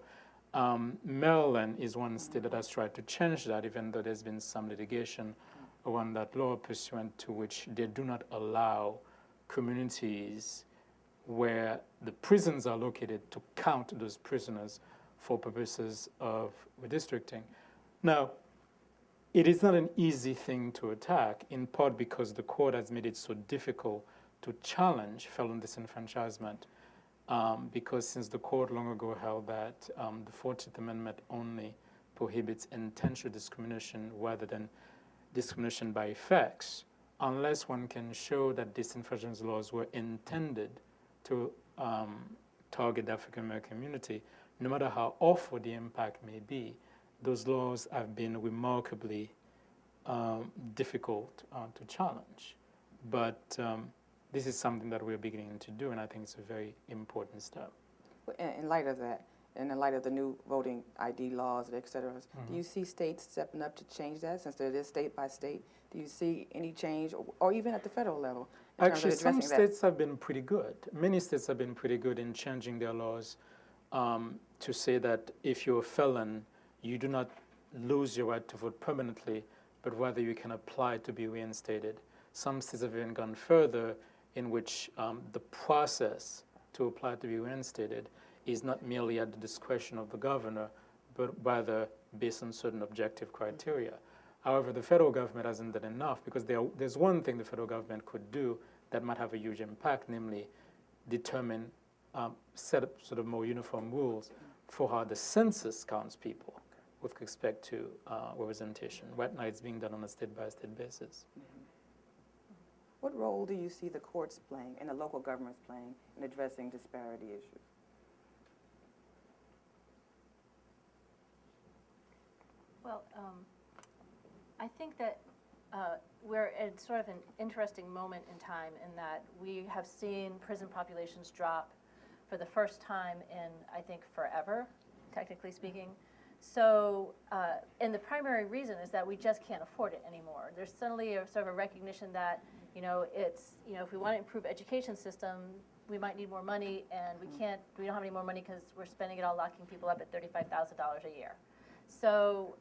Maryland is one state that has tried to change that, even though there's been some litigation around that law, pursuant to which they do not allow communities where the prisons are located to count those prisoners for purposes of redistricting. Now, it is not an easy thing to attack, in part because the court has made it so difficult to challenge felon disenfranchisement, because since the court long ago held that the 14th Amendment only prohibits intentional discrimination rather than discrimination by effects, unless one can show that disenfranchisement laws were intended to target the African American community, no matter how awful the impact may be, those laws have been remarkably difficult to challenge. But this is something that we're beginning to do, and I think it's a very important step. In light of that, and in light of the new voting ID laws, et cetera, do you see states stepping up to change that, since it is state by state? Do you see any change, or even at the federal level? Actually, some states have been pretty good. Many states have been pretty good in changing their laws to say that if you're a felon, you do not lose your right to vote permanently, but rather you can apply to be reinstated. Some states have even gone further, in which the process to apply to be reinstated is not merely at the discretion of the governor, but rather based on certain objective criteria. However, the federal government hasn't done enough, because there's one thing the federal government could do that might have a huge impact, namely determine, set up sort of more uniform rules for how the census counts people with respect to representation. Right now it's being done on a state-by-state basis. What role do you see the courts playing and the local governments playing in addressing disparity issues? Well, I think that we're at sort of an interesting moment in time in that we have seen prison populations drop for the first time in, I think, forever, technically speaking. So, and the primary reason is that we just can't afford it anymore. There's suddenly a sort of a recognition that, if we want to improve education system, we might need more money, and we don't have any more money because we're spending it all locking people up at $35,000 a year. So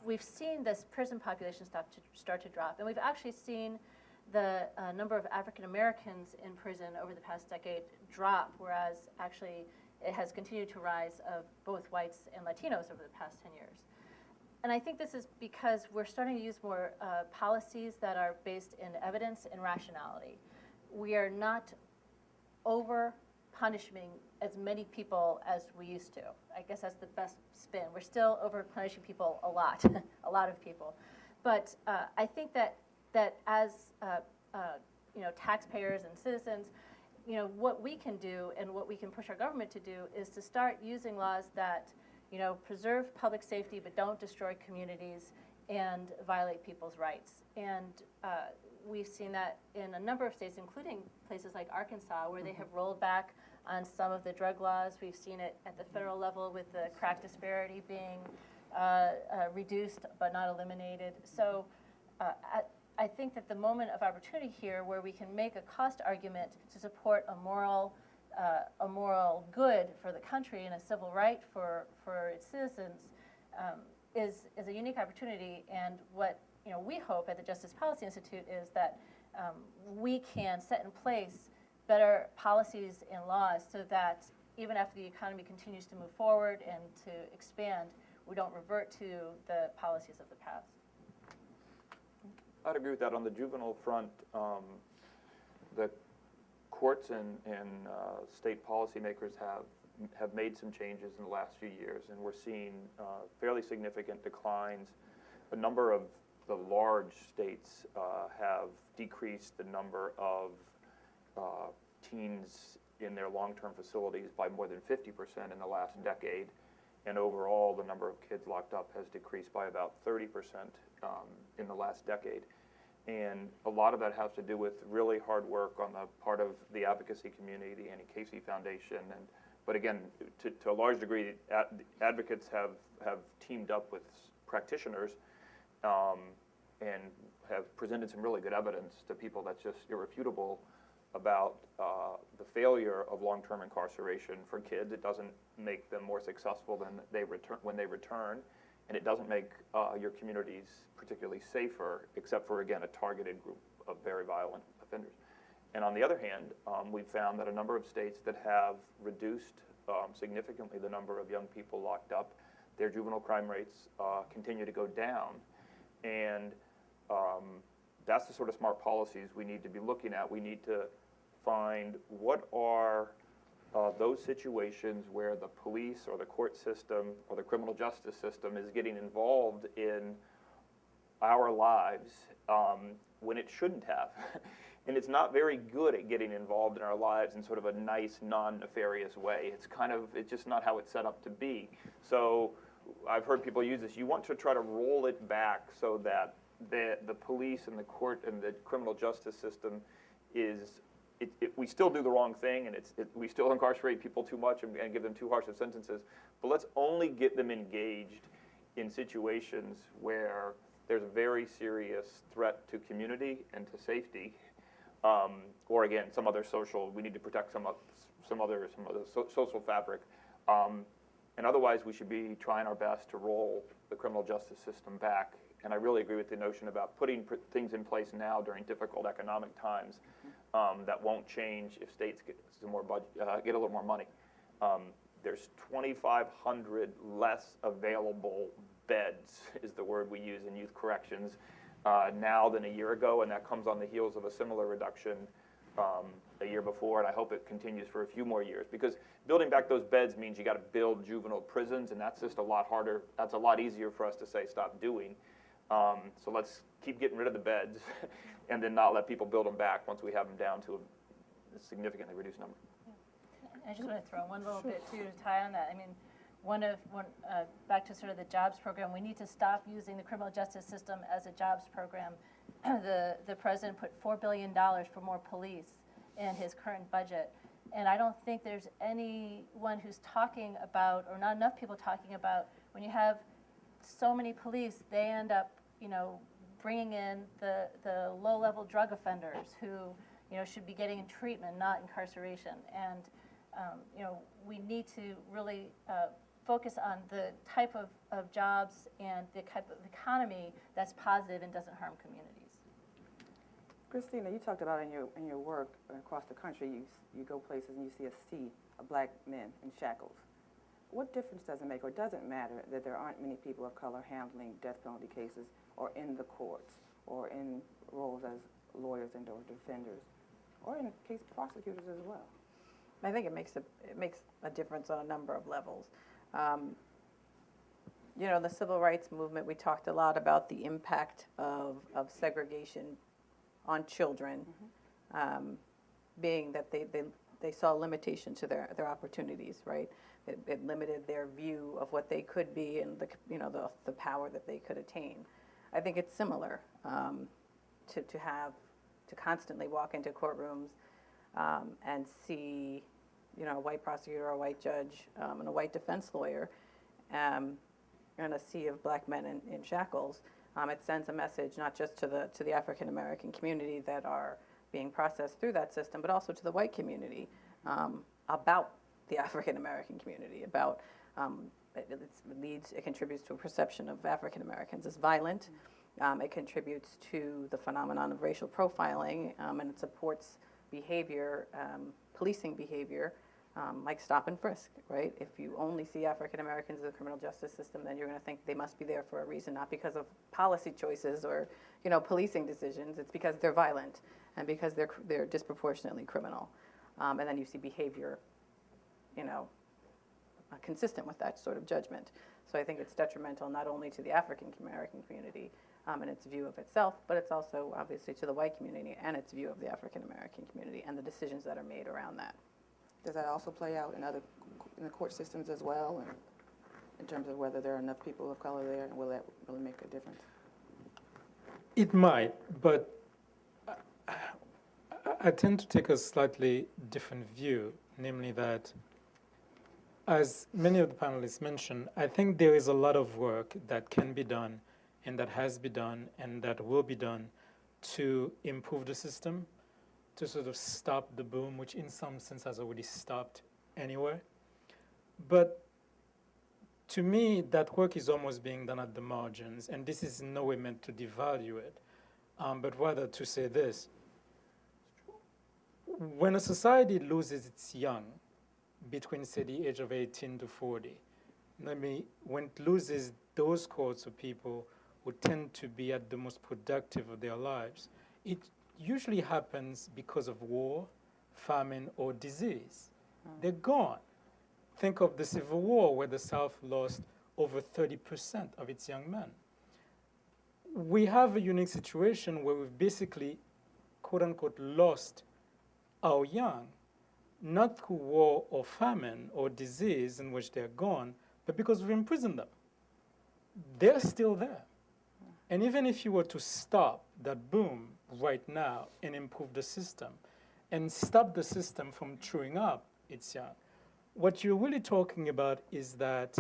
we've seen this prison population start to drop, and we've actually seen the number of African Americans in prison over the past decade drop, whereas actually it has continued to rise of both whites and Latinos over the past 10 years. And I think this is because we're starting to use more policies that are based in evidence and rationality. We are not over-punishing as many people as we used to. I guess that's the best spin. We're still over-punishing people a lot, a lot of people. But I think that as taxpayers and citizens, what we can do and what we can push our government to do is to start using laws that preserve public safety but don't destroy communities and violate people's rights. And we've seen that in a number of states, including places like Arkansas, where they have rolled back on some of the drug laws. We've seen it at the federal level with the crack disparity being reduced but not eliminated. So I think that the moment of opportunity here where we can make a cost argument to support a moral good for the country and a civil right for its citizens is a unique opportunity. And what we hope at the Justice Policy Institute is that we can set in place better policies and laws so that even after the economy continues to move forward and to expand, we don't revert to the policies of the past. I'd agree with that. On the juvenile front, the courts and state policymakers have made some changes in the last few years, and we're seeing fairly significant declines. A number of the large states have decreased the number of teens in their long-term facilities by more than 50% in the last decade, and overall the number of kids locked up has decreased by about 30% in the last decade. And a lot of that has to do with really hard work on the part of the advocacy community, the NAACP Foundation. But again, to a large degree, advocates have teamed up with practitioners and have presented some really good evidence to people that's just irrefutable about the failure of long-term incarceration for kids. It doesn't make them more successful when they return. And it doesn't make your communities particularly safer, except for, again, a targeted group of very violent offenders. And on the other hand, we've found that a number of states that have reduced significantly the number of young people locked up, their juvenile crime rates continue to go down. And that's the sort of smart policies we need to be looking at. We need to find what are those situations where the police or the court system or the criminal justice system is getting involved in our lives when it shouldn't have. And it's not very good at getting involved in our lives in sort of a nice, non-nefarious way. It's just not how it's set up to be. So I've heard people use this. You want to try to roll it back so that the police and the court and the criminal justice system we still do the wrong thing, and we still incarcerate people too much and give them too harsh of sentences, but let's only get them engaged in situations where there's a very serious threat to community and to safety, or again, some other social, we need to protect some other social fabric. And otherwise, we should be trying our best to roll the criminal justice system back. And I really agree with the notion about putting things in place now during difficult economic times that won't change if states get a little more money. There's 2,500 less available beds, is the word we use in youth corrections, now than a year ago, and that comes on the heels of a similar reduction a year before, and I hope it continues for a few more years, because building back those beds means you got to build juvenile prisons, and that's just a lot harder. That's a lot easier for us to say stop doing. So let's keep getting rid of the beds. and then not let people build them back once we have them down to a significantly reduced number. I just want to throw one little bit too to tie on that. I mean, back to sort of the jobs program, we need to stop using the criminal justice system as a jobs program. The president put $4 billion for more police in his current budget. And I don't think there's anyone who's talking about, or not enough people talking about, when you have so many police, they end up, bringing in the low-level drug offenders who, should be getting treatment, not incarceration. And, we need to really focus on the type of jobs and the type of economy that's positive and doesn't harm communities. Christina, you talked about in your work across the country, you go places and you see a sea of black men in shackles. What difference does it make, or does it matter that there aren't many people of color handling death penalty cases or in the courts or in roles as lawyers and or defenders or in case prosecutors as well? I think it makes a difference on a number of levels. The civil rights movement, we talked a lot about the impact of segregation on children, being that they saw a limitation to their opportunities, right? It limited their view of what they could be and the power that they could attain. I think it's similar to constantly walk into courtrooms and see, a white prosecutor, a white judge, and a white defense lawyer, and a sea of black men in shackles. It sends a message not just to the African American community that are being processed through that system, but also to the white community about the African American community. About it contributes to a perception of African Americans as violent. It contributes to the phenomenon of racial profiling, and it supports behavior, policing behavior, like stop and frisk, right? If you only see African Americans in the criminal justice system, then you're going to think they must be there for a reason, not because of policy choices or, policing decisions. It's because they're violent and because they're disproportionately criminal. And then you see behavior, consistent with that sort of judgment. So I think it's detrimental not only to the African American community and its view of itself, but it's also obviously to the white community and its view of the African American community and the decisions that are made around that. Does that also play out in the court systems as well, and in terms of whether there are enough people of color there, and will that really make a difference? It might, but I tend to take a slightly different view, namely that, as many of the panelists mentioned, I think there is a lot of work that can be done and that has been done and that will be done to improve the system, to sort of stop the boom, which in some sense has already stopped anyway. But to me, that work is almost being done at the margins, and this is in no way meant to devalue it, but rather to say this. When a society loses its young, between, say, the age of 18 to 40, when it loses those cohorts of people who tend to be at the most productive of their lives, it usually happens because of war, famine, or disease. They're gone. Think of the Civil War, where the South lost over 30% of its young men. We have a unique situation where we've basically, quote unquote, lost our young, not through war or famine or disease in which they're gone, but because we've imprisoned them. They're still there. And even if you were to stop that boom right now and improve the system and stop the system from chewing up its young, what you're really talking about is that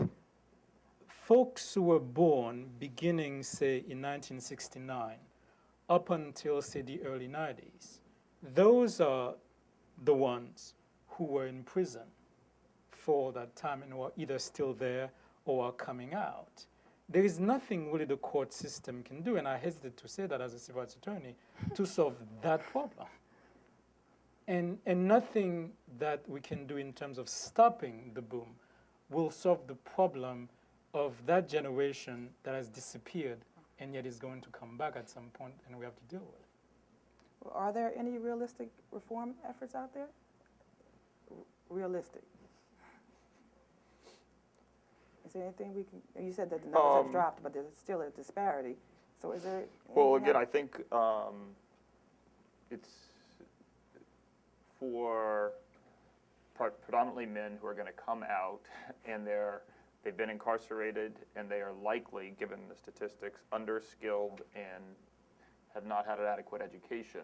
folks who were born beginning, say, in 1969 up until, say, the early 90s, those are the ones who were in prison for that time and who are either still there or are coming out. There is nothing really the court system can do, and I hesitate to say that as a civil rights attorney, to solve that problem. And nothing that we can do in terms of stopping the boom will solve the problem of that generation that has disappeared and yet is going to come back at some point, and we have to deal with it. Well, are there any realistic reform efforts out there? Realistic. Is there anything we can, you said that the numbers have dropped, but there's still a disparity. So is there? Well, again, I think it's for predominantly men who are going to come out and they've been incarcerated and they are likely, given the statistics, underskilled and have not had an adequate education.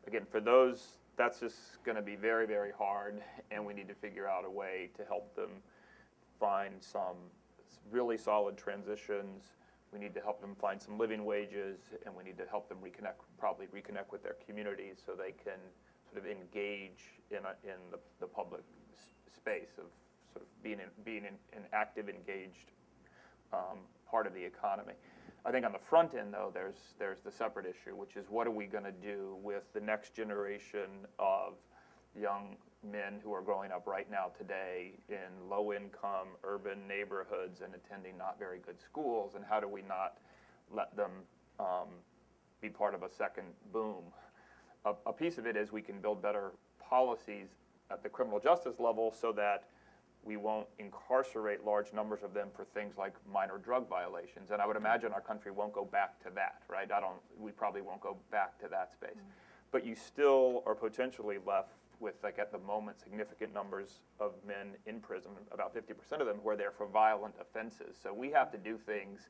Again, for those, that's just going to be very, very hard, and we need to figure out a way to help them find some really solid transitions. We need to help them find some living wages, and we need to help them probably reconnect with their communities so they can sort of engage in the public space of sort of being an active, engaged part of the economy. I think on the front end, though, there's the separate issue, which is what are we going to do with the next generation of young men who are growing up right now today in low-income urban neighborhoods and attending not very good schools, and how do we not let them be part of a second boom? A piece of it is we can build better policies at the criminal justice level so that we won't incarcerate large numbers of them for things like minor drug violations. And I would imagine our country won't go back to that, right? We probably won't go back to that space. But you still are potentially left with, like at the moment, significant numbers of men in prison, about 50% of them who are there for violent offenses. So we have to do things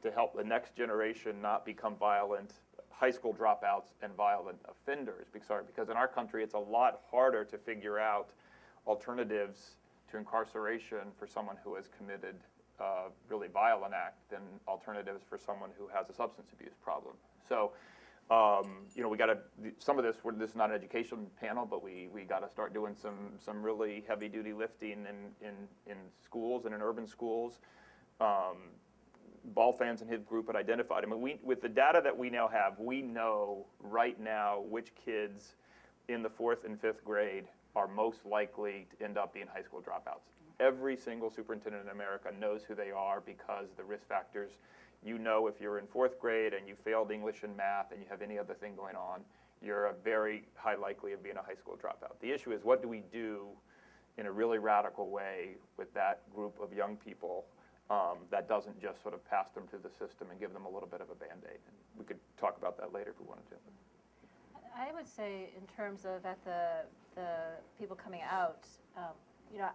to help the next generation not become violent high school dropouts and violent offenders. Because in our country, it's a lot harder to figure out alternatives to incarceration for someone who has committed a really violent act than alternatives for someone who has a substance abuse problem. So, we got to, some of this is not an education panel, but we got to start doing some really heavy duty lifting in schools and in urban schools. Balfans and his group had identified. I mean, with the data that we now have, we know right now which kids in the 4th and 5th grade are most likely to end up being high school dropouts. Every single superintendent in America knows who they are because the risk factors. You know, if you're in 4th grade and you failed English and math and you have any other thing going on, you're a very high likely of being a high school dropout. The issue is, what do we do in a really radical way with that group of young people that doesn't just sort of pass them through the system and give them a little bit of a Band-Aid? And we could talk about that later if we wanted to. I would say, in terms of at the people coming out,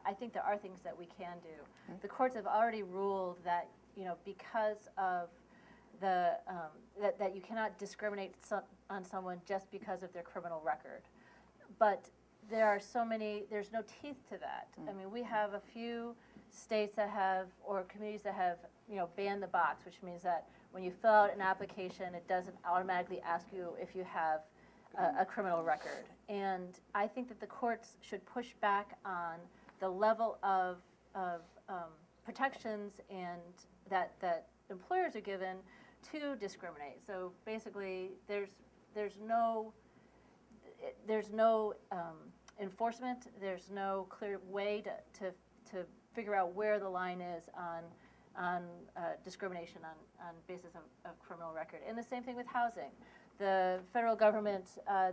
I think there are things that we can do. The courts have already ruled that, because of that you cannot discriminate on someone just because of their criminal record. But there's no teeth to that. I mean, we have a few states that have, or communities that have, banned the box, which means that when you fill out an application, it doesn't automatically ask you if you have a criminal record. And I think that the courts should push back on the level of protections and that employers are given to discriminate. So basically, there's no enforcement. There's no clear way to figure out where the line is on discrimination on basis of criminal record. And the same thing with housing. The federal government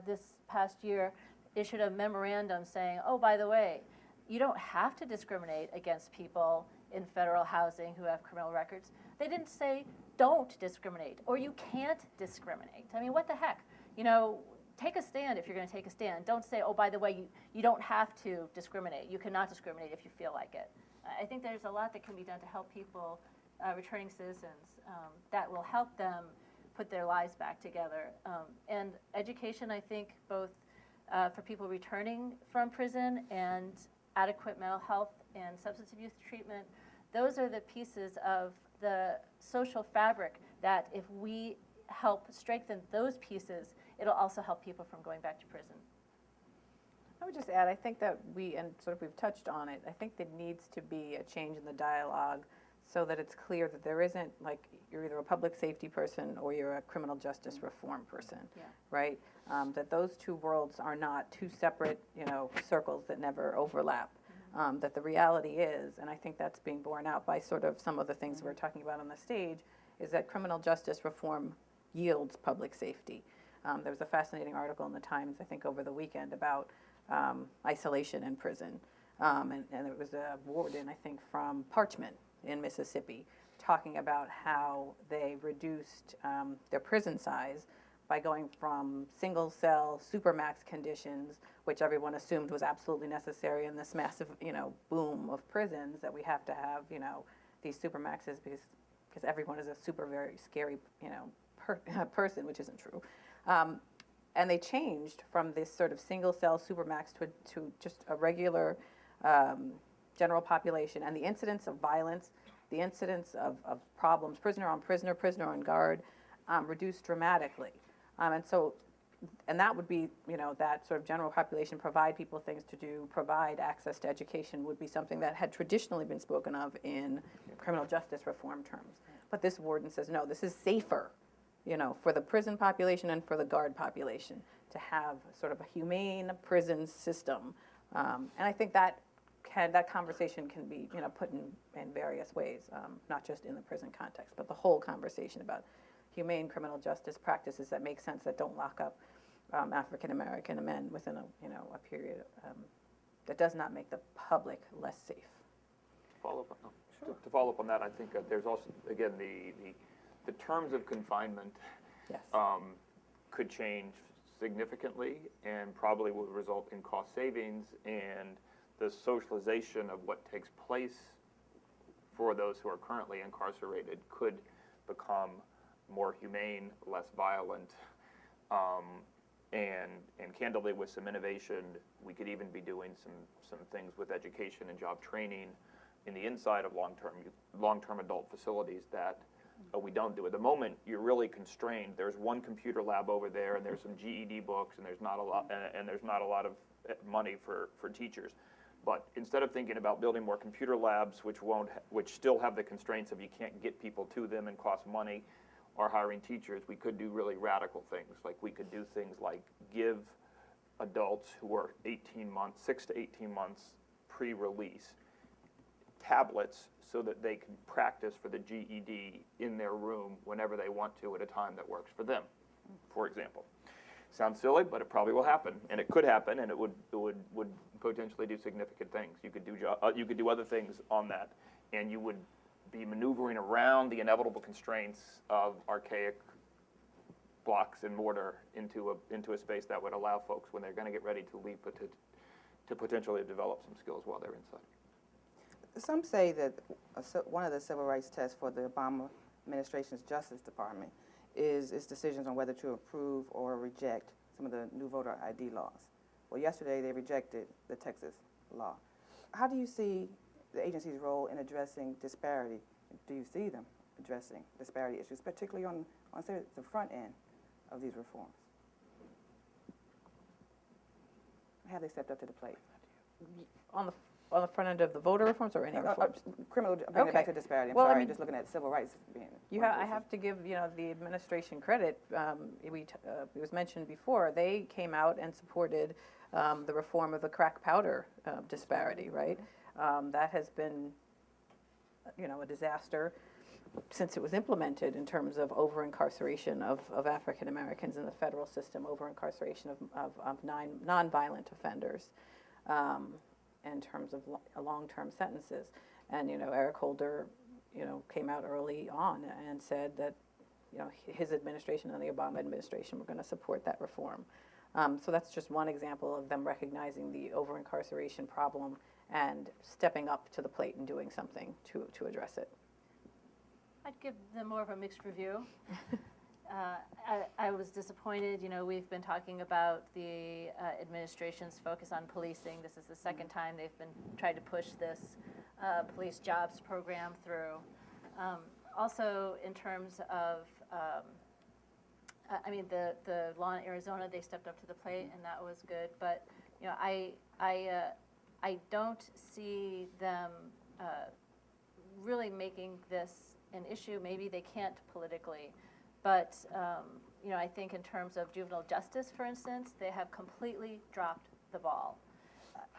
this past year issued a memorandum saying, oh, by the way, you don't have to discriminate against people in federal housing who have criminal records. They didn't say don't discriminate or you can't discriminate. I mean, what the heck? Take a stand if you're going to take a stand. Don't say, oh, by the way, you don't have to discriminate. You cannot discriminate if you feel like it. I think there's a lot that can be done to help people, returning citizens, that will help them put their lives back together. And education, I think, both for people returning from prison and adequate mental health and substance abuse treatment, those are the pieces of the social fabric that if we help strengthen those pieces, it'll also help people from going back to prison. I would just add, I think that we've touched on it, I think there needs to be a change in the dialogue so that it's clear that there isn't, like, you're either a public safety person or you're a criminal justice reform person, right? That those two worlds are not two separate, circles that never overlap. That the reality is, and I think that's being borne out by sort of some of the things we're talking about on the stage, is that criminal justice reform yields public safety. There was a fascinating article in the Times, I think, over the weekend about isolation in prison. And it was a warden, I think, from Parchment in Mississippi, talking about how they reduced their prison size by going from single cell supermax conditions, which everyone assumed was absolutely necessary in this massive, boom of prisons, that we have to have, these supermaxes because everyone is a super very scary, person, which isn't true. And they changed from this sort of single cell supermax to just a regular general population, and the incidence of violence, the incidence of problems, prisoner on prisoner, prisoner on guard, reduced dramatically. And that would be, that sort of general population, provide people things to do, provide access to education, would be something that had traditionally been spoken of in criminal justice reform terms. But this warden says, no, this is safer, for the prison population and for the guard population to have sort of a humane prison system. And I think that conversation can be, put in various ways, not just in the prison context, but the whole conversation about humane criminal justice practices that make sense, that don't lock up African American men within a period that does not make the public less safe. To follow up on that, I think there's also, again, the terms of confinement Yes. could change significantly and probably will result in cost savings, and the socialization of what takes place for those who are currently incarcerated could become more humane, less violent, and candidly, with some innovation, we could even be doing some things with education and job training in the inside of long-term adult facilities that we don't do. At the moment, you're really constrained. There's one computer lab over there, and there's some GED books, and there's not a lot of money for teachers. But instead of thinking about building more computer labs, which still have the constraints of you can't get people to them and cost money, or hiring teachers, we could do really radical things. Like we could do things like give adults who are 6 to 18 months pre-release tablets so that they can practice for the GED in their room whenever they want to at a time that works for them, for example. Sounds silly, but it probably will happen, and it could happen, and it would potentially do significant things. You could do other things on that, and you would be maneuvering around the inevitable constraints of archaic blocks and mortar into a space that would allow folks, when they're going to get ready to leave, to potentially develop some skills while they're inside. Some say that one of the civil rights tests for the Obama administration's Justice Department is its decisions on whether to approve or reject some of the new voter ID laws. Well, yesterday they rejected the Texas law. How do you see the agency's role in addressing disparity? Do you see them addressing disparity issues, particularly on say, the front end of these reforms? Have they stepped up to the plate? On the front end of the voter reforms or any reforms? Criminal, bring it back to disparity. I'm sorry, just looking at civil rights being. I have to give the administration credit. It was mentioned before. They came out and supported the reform of the crack powder disparity, right? That has been, a disaster since it was implemented in terms of over-incarceration of African Americans in the federal system, over-incarceration of non-violent offenders. In terms of long-term sentences. And, Eric Holder, came out early on and said that, his administration and the Obama administration were going to support that reform. So that's just one example of them recognizing the over-incarceration problem and stepping up to the plate and doing something to address it. I'd give them more of a mixed review. I was disappointed. We've been talking about the administration's focus on policing. This is the second time they've been trying to push this police jobs program through. Also, in terms of, the law in Arizona, they stepped up to the plate, and that was good. But I don't see them really making this an issue. Maybe they can't politically. But, I think in terms of juvenile justice, for instance, they have completely dropped the ball.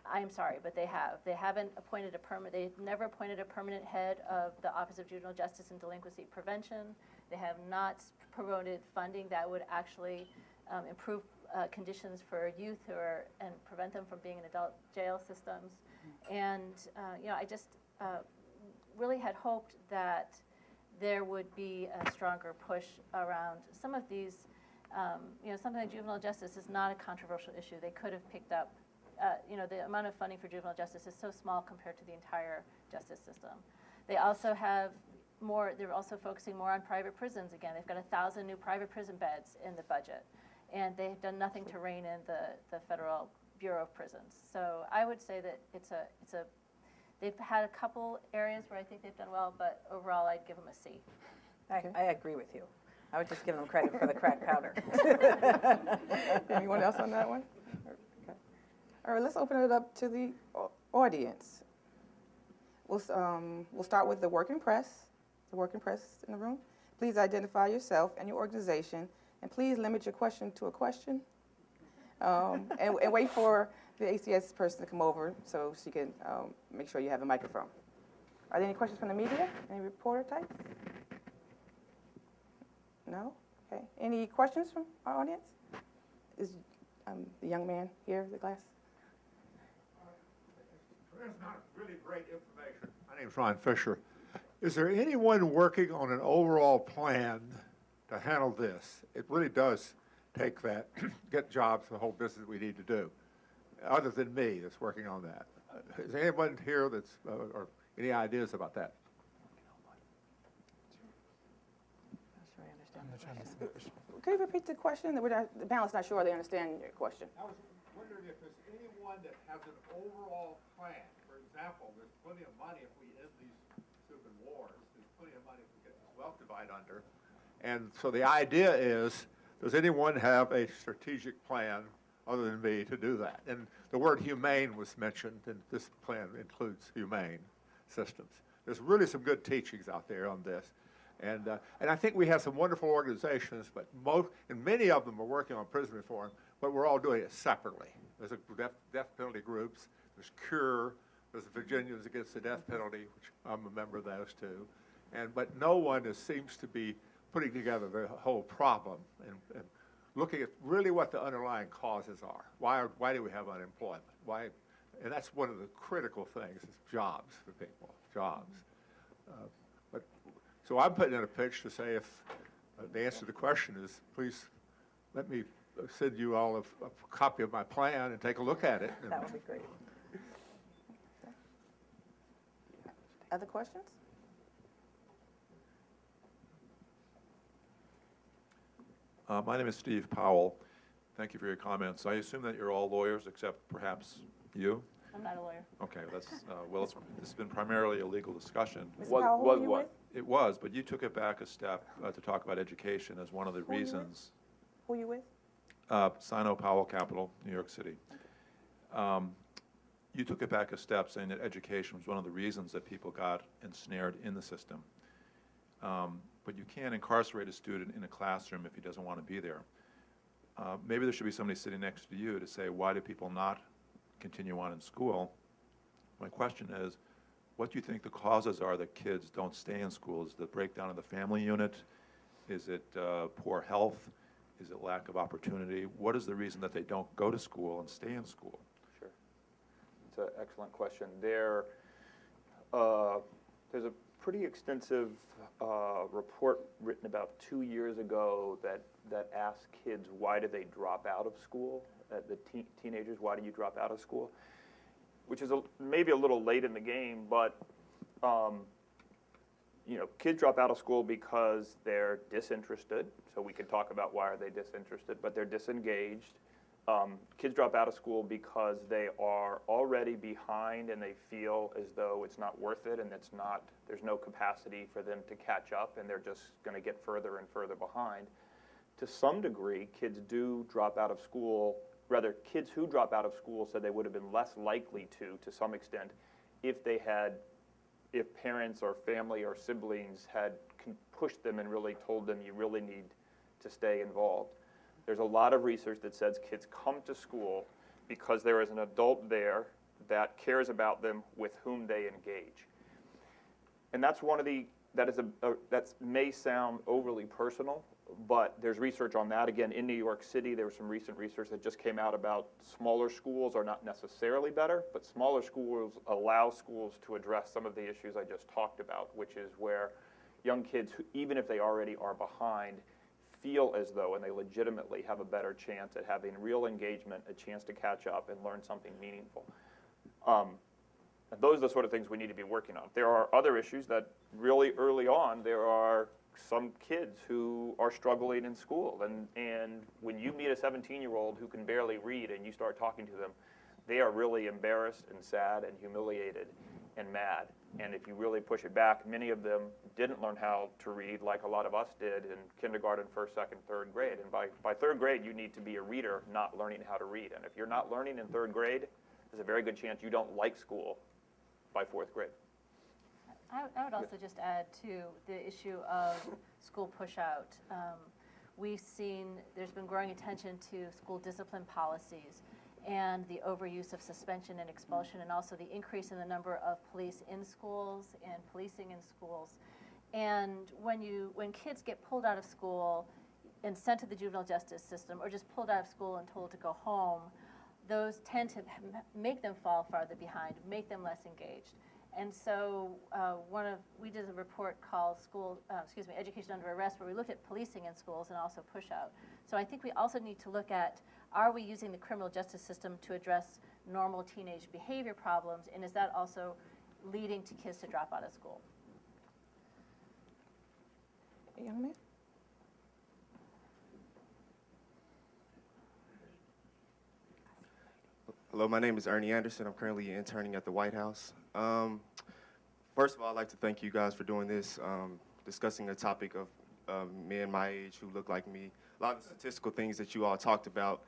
I'm sorry, but they have. They haven't appointed they've never appointed a permanent head of the Office of Juvenile Justice and Delinquency Prevention. They have not promoted funding that would actually improve conditions for youth and prevent them from being in adult jail systems. And, I just really had hoped that there would be a stronger push around some of these Something like juvenile justice is not a controversial issue. They could have picked up, the amount of funding for juvenile justice is so small compared to the entire justice system. They also have they're also focusing more on private prisons again. They've got 1,000 new private prison beds in the budget, and they've done nothing to rein in the Federal Bureau of Prisons. So I would say that they've had a couple areas where I think they've done well, but overall I'd give them a C. I agree with you. I would just give them credit for the crack powder. Anyone else on that one? Okay. All right, let's open it up to the audience. We'll start with the working press in the room. Please identify yourself and your organization, and please limit your question to a question. And wait for the ACS person to come over so she can make sure you have a microphone. Are there any questions from the media? Any reporter types? No? Okay. Any questions from our audience? Is the young man here with the glass? That's not really great information. My name's Ron Fisher. Is there anyone working on an overall plan to handle this? It really does take that, get jobs, the whole business we need to do, other than me that's working on that. Is there anyone here that's, or any ideas about that? Can you repeat the question? The panel's not sure they understand your question. I was wondering if there's anyone that has an overall plan. For example, there's plenty of money if we end these stupid wars. There's plenty of money if we get this wealth divide under. And so the idea is, does anyone have a strategic plan other than me to do that? And the word humane was mentioned, and this plan includes humane systems. There's really some good teachings out there on this. And I think we have some wonderful organizations, but many of them are working on prison reform, but we're all doing it separately. There's a death penalty groups, there's CURE, there's the Virginians Against the Death Penalty, which I'm a member of those too. But no one seems to be putting together the whole problem and looking at really what the underlying causes are. Why do we have unemployment? Why? And that's one of the critical things is jobs for people, jobs. So I'm putting in a pitch to say if the answer to the question is, please let me send you all a copy of my plan and take a look at it. That would be great. Other questions? My name is Steve Powell. Thank you for your comments. I assume that you're all lawyers except perhaps you? I'm not a lawyer. Okay, that's, this has been primarily a legal discussion. Mr. Powell, who are you with? It was, but you took it back a step to talk about education as one of the reasons. Who are you with? Sino Powell Capital, New York City. You took it back a step saying that education was one of the reasons that people got ensnared in the system. But you can't incarcerate a student in a classroom if he doesn't want to be there. Maybe there should be somebody sitting next to you to say, why do people not continue on in school? My question is, what do you think the causes are that kids don't stay in school? Is it the breakdown of the family unit? Is it poor health? Is it lack of opportunity? What is the reason that they don't go to school and stay in school? Sure. It's an excellent question. There's a pretty extensive report written about 2 years ago that asked kids why do they drop out of school, the teenagers, why do you drop out of school? Which is maybe a little late in the game, but kids drop out of school because they're disinterested. So we can talk about why are they disinterested, but they're disengaged. Kids drop out of school because they are already behind and they feel as though it's not worth it and there's no capacity for them to catch up and they're just going to get further and further behind. To some degree, kids do drop out of school. Rather, kids who drop out of school said they would have been less likely to some extent, if parents or family or siblings had pushed them and really told them you really need to stay involved. There's a lot of research that says kids come to school because there is an adult there that cares about them with whom they engage. And that's that may sound overly personal, but there's research on that. Again, in New York City, there was some recent research that just came out about smaller schools are not necessarily better, but smaller schools allow schools to address some of the issues I just talked about, which is where young kids, even if they already are behind, feel as though, and they legitimately have a better chance at having real engagement, a chance to catch up and learn something meaningful. And those are the sort of things we need to be working on. There are other issues that really early on, there are some kids who are struggling in school. And when you meet a 17-year-old who can barely read and you start talking to them, they are really embarrassed and sad and humiliated and mad. And if you really push it back, many of them didn't learn how to read like a lot of us did in kindergarten, first, second, third grade. And by third grade, you need to be a reader, not learning how to read. And if you're not learning in third grade, there's a very good chance you don't like school by fourth grade. I would also just add to the issue of school push-out. We've seen there's been growing attention to school discipline policies and the overuse of suspension and expulsion, and also the increase in the number of police in schools and policing in schools. And when kids get pulled out of school and sent to the juvenile justice system, or just pulled out of school and told to go home, those tend to make them fall farther behind, make them less engaged. And so we did a report called Education Under Arrest, where we looked at policing in schools and also push-out. So I think we also need to look at, are we using the criminal justice system to address normal teenage behavior problems, and is that also leading to kids to drop out of school? Young man? Hello, my name is Ernie Anderson. I'm currently interning at the White House. First of all, I'd like to thank you guys for doing this, discussing a topic of men my age who look like me. A lot of the statistical things that you all talked about,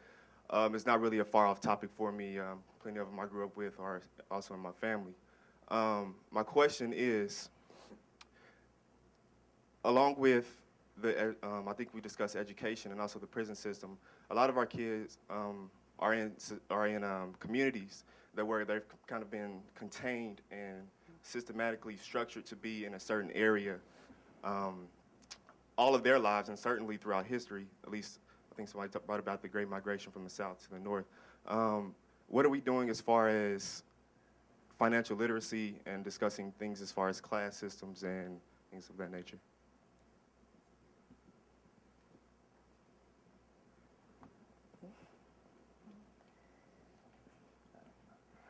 it's not really a far-off topic for me. Plenty of them I grew up with are also in my family. My question is, along with I think we discussed education and also the prison system, a lot of our kids are in communities where they've kind of been contained and systematically structured to be in a certain area all of their lives, and certainly throughout history. At least I think somebody brought about the Great Migration from the South to the North. What are we doing as far as financial literacy and discussing things as far as class systems and things of that nature?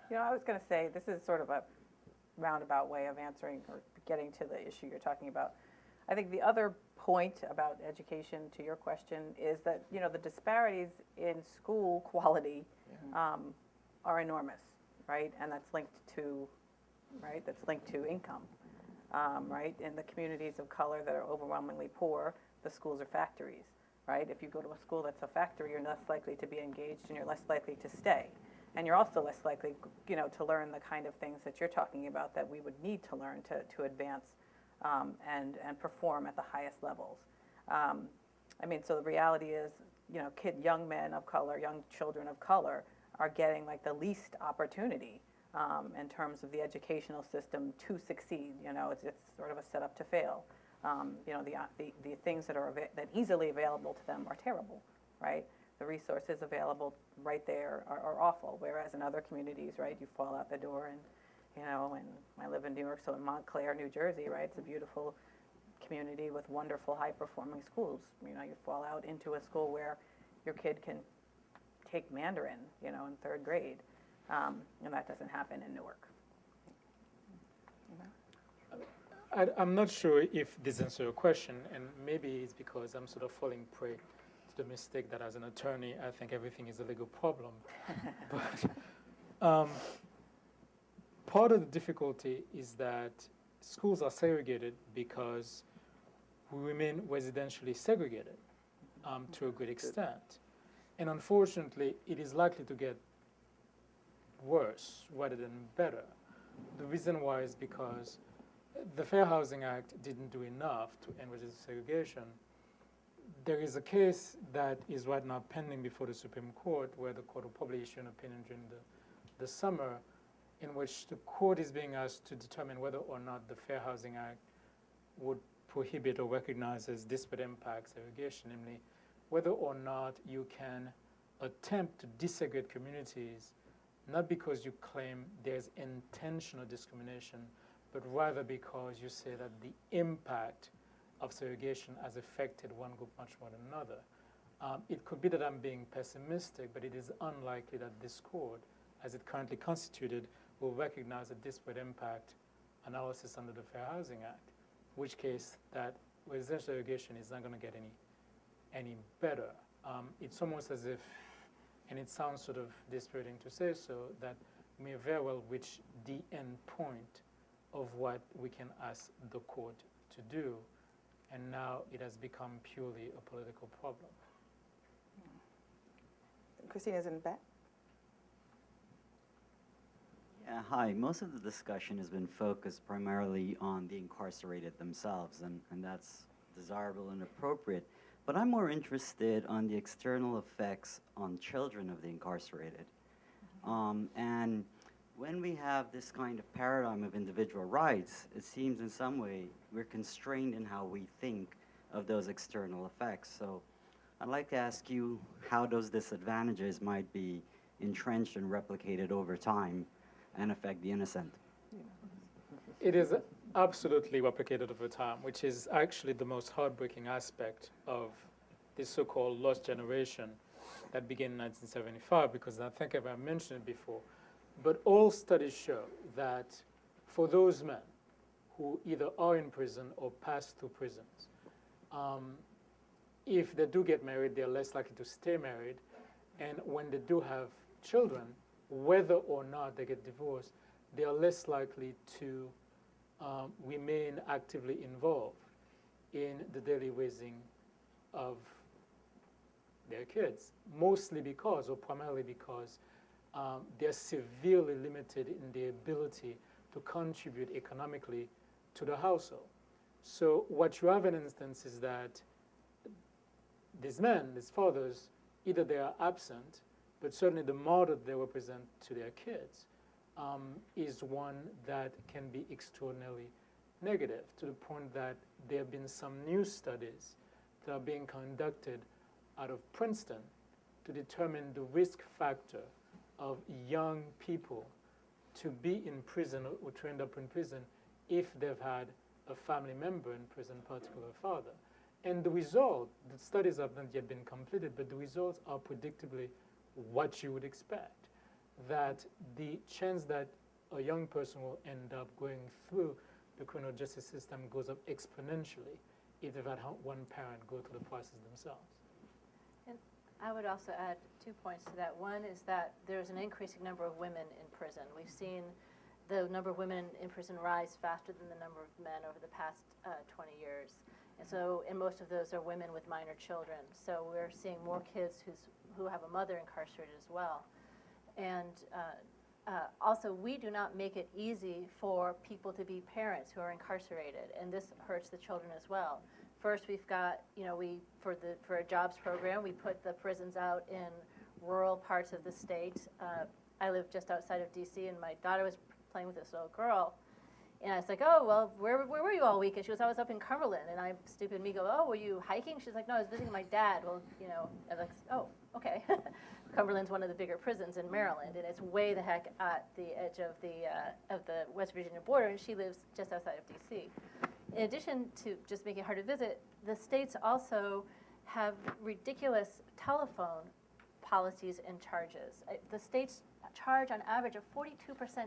You know, I was going to say, this is sort of a roundabout way of answering or getting to the issue you're talking about. I think the other point about education, to your question, is that, you know, the disparities in school quality are enormous, right? And that's linked to, income, right? In the communities of color that are overwhelmingly poor, the schools are factories, right? If you go to a school that's a factory, you're less likely to be engaged and you're less likely to stay. And you're also less likely, you know, to learn the kind of things that you're talking about that we would need to learn to advance and perform at the highest levels. I mean, so the reality is, you know, young men of color, young children of color are getting like the least opportunity in terms of the educational system to succeed. You know, it's sort of a setup to fail. You know, the things that are that easily available to them are terrible, right? The resources available right there are awful, whereas in other communities, right, you fall out the door and, you know, and I live in New York, so in Montclair, New Jersey, right, it's a beautiful community with wonderful high-performing schools. You know, you fall out into a school where your kid can take Mandarin, you know, in third grade, and that doesn't happen in Newark. I'm not sure if this answers your question, and maybe it's because I'm sort of falling prey to the mistake that as an attorney, I think everything is a legal problem. But part of the difficulty is that schools are segregated because we remain residentially segregated to a great extent. And unfortunately, it is likely to get worse rather than better. The reason why is because the Fair Housing Act didn't do enough to end residential segregation. There is a case that is right now pending before the Supreme Court, where the court will probably issue an opinion during the summer, in which the court is being asked to determine whether or not the Fair Housing Act would prohibit or recognize as disparate impact segregation, namely whether or not you can attempt to desegregate communities, not because you claim there's intentional discrimination, but rather because you say that the impact of segregation has affected one group much more than another. It could be that I'm being pessimistic, but it is unlikely that this court, as it currently constituted, will recognize a disparate impact analysis under the Fair Housing Act, in which case that residential segregation is not going to get any better. It's almost as if, and it sounds sort of dispiriting to say so, that we may very well reach the end point of what we can ask the court to do, and now it has become purely a political problem. Christina's in the back. Yeah, hi. Most of the discussion has been focused primarily on the incarcerated themselves, and that's desirable and appropriate. But I'm more interested on the external effects on children of the incarcerated. And when we have this kind of paradigm of individual rights, it seems in some way we're constrained in how we think of those external effects. So I'd like to ask you how those disadvantages might be entrenched and replicated over time and affect the innocent. It is absolutely replicated over time, which is actually the most heartbreaking aspect of this so-called lost generation that began in 1975, because I think I've mentioned it before. But all studies show that for those men who either are in prison or pass through prisons, if they do get married, they're less likely to stay married. And when they do have children, whether or not they get divorced, they are less likely to remain actively involved in the daily raising of their kids, mostly because, or primarily because, they're severely limited in their ability to contribute economically to the household. So what you have in instance is that these men, these fathers, either they are absent, but certainly the model they represent to their kids is one that can be extraordinarily negative, to the point that there have been some new studies that are being conducted out of Princeton to determine the risk factor of young people to be in prison or to end up in prison if they've had a family member in prison, particular father. And the result, the studies have not yet been completed, but the results are predictably what you would expect, that the chance that a young person will end up going through the criminal justice system goes up exponentially if they've had one parent go through the process themselves. And I would also add 2 points to that. One is that there's an increasing number of women in prison. We've seen the number of women in prison rise faster than the number of men over the past 20 years. And most of those are women with minor children. So we're seeing more kids who have a mother incarcerated as well. And also, we do not make it easy for people to be parents who are incarcerated, and this hurts the children as well. First, we've got, for a jobs program, we put the prisons out in rural parts of the state. I live just outside of D.C., and my daughter was playing with this little girl. And I was like, oh, well, where were you all week? And she goes, I was up in Cumberland. And I, stupid me, go, oh, were you hiking? She's like, no, I was visiting my dad. Well, I was like, oh, okay. Cumberland's one of the bigger prisons in Maryland, and it's way the heck at the edge of the West Virginia border, and she lives just outside of D.C. In addition to just making it hard to visit, the states also have ridiculous telephone policies and charges. The states charge on average a 42%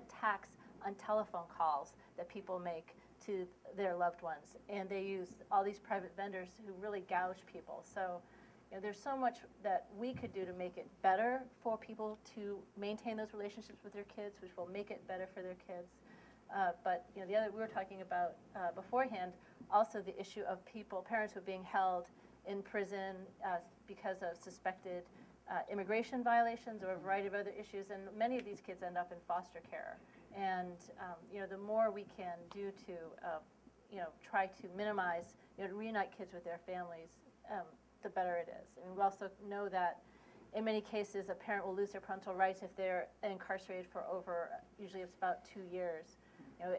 tax on telephone calls that people make to their loved ones, and they use all these private vendors who really gouge people. So there's so much that we could do to make it better for people to maintain those relationships with their kids, which will make it better for their kids. But the other we were talking about beforehand, also the issue of parents who are being held in prison because of suspected immigration violations or a variety of other issues, and many of these kids end up in foster care. And the more we can do to try to minimize, reunite kids with their families, the better it is. And we also know that in many cases a parent will lose their parental rights if they're incarcerated for usually it's about 2 years.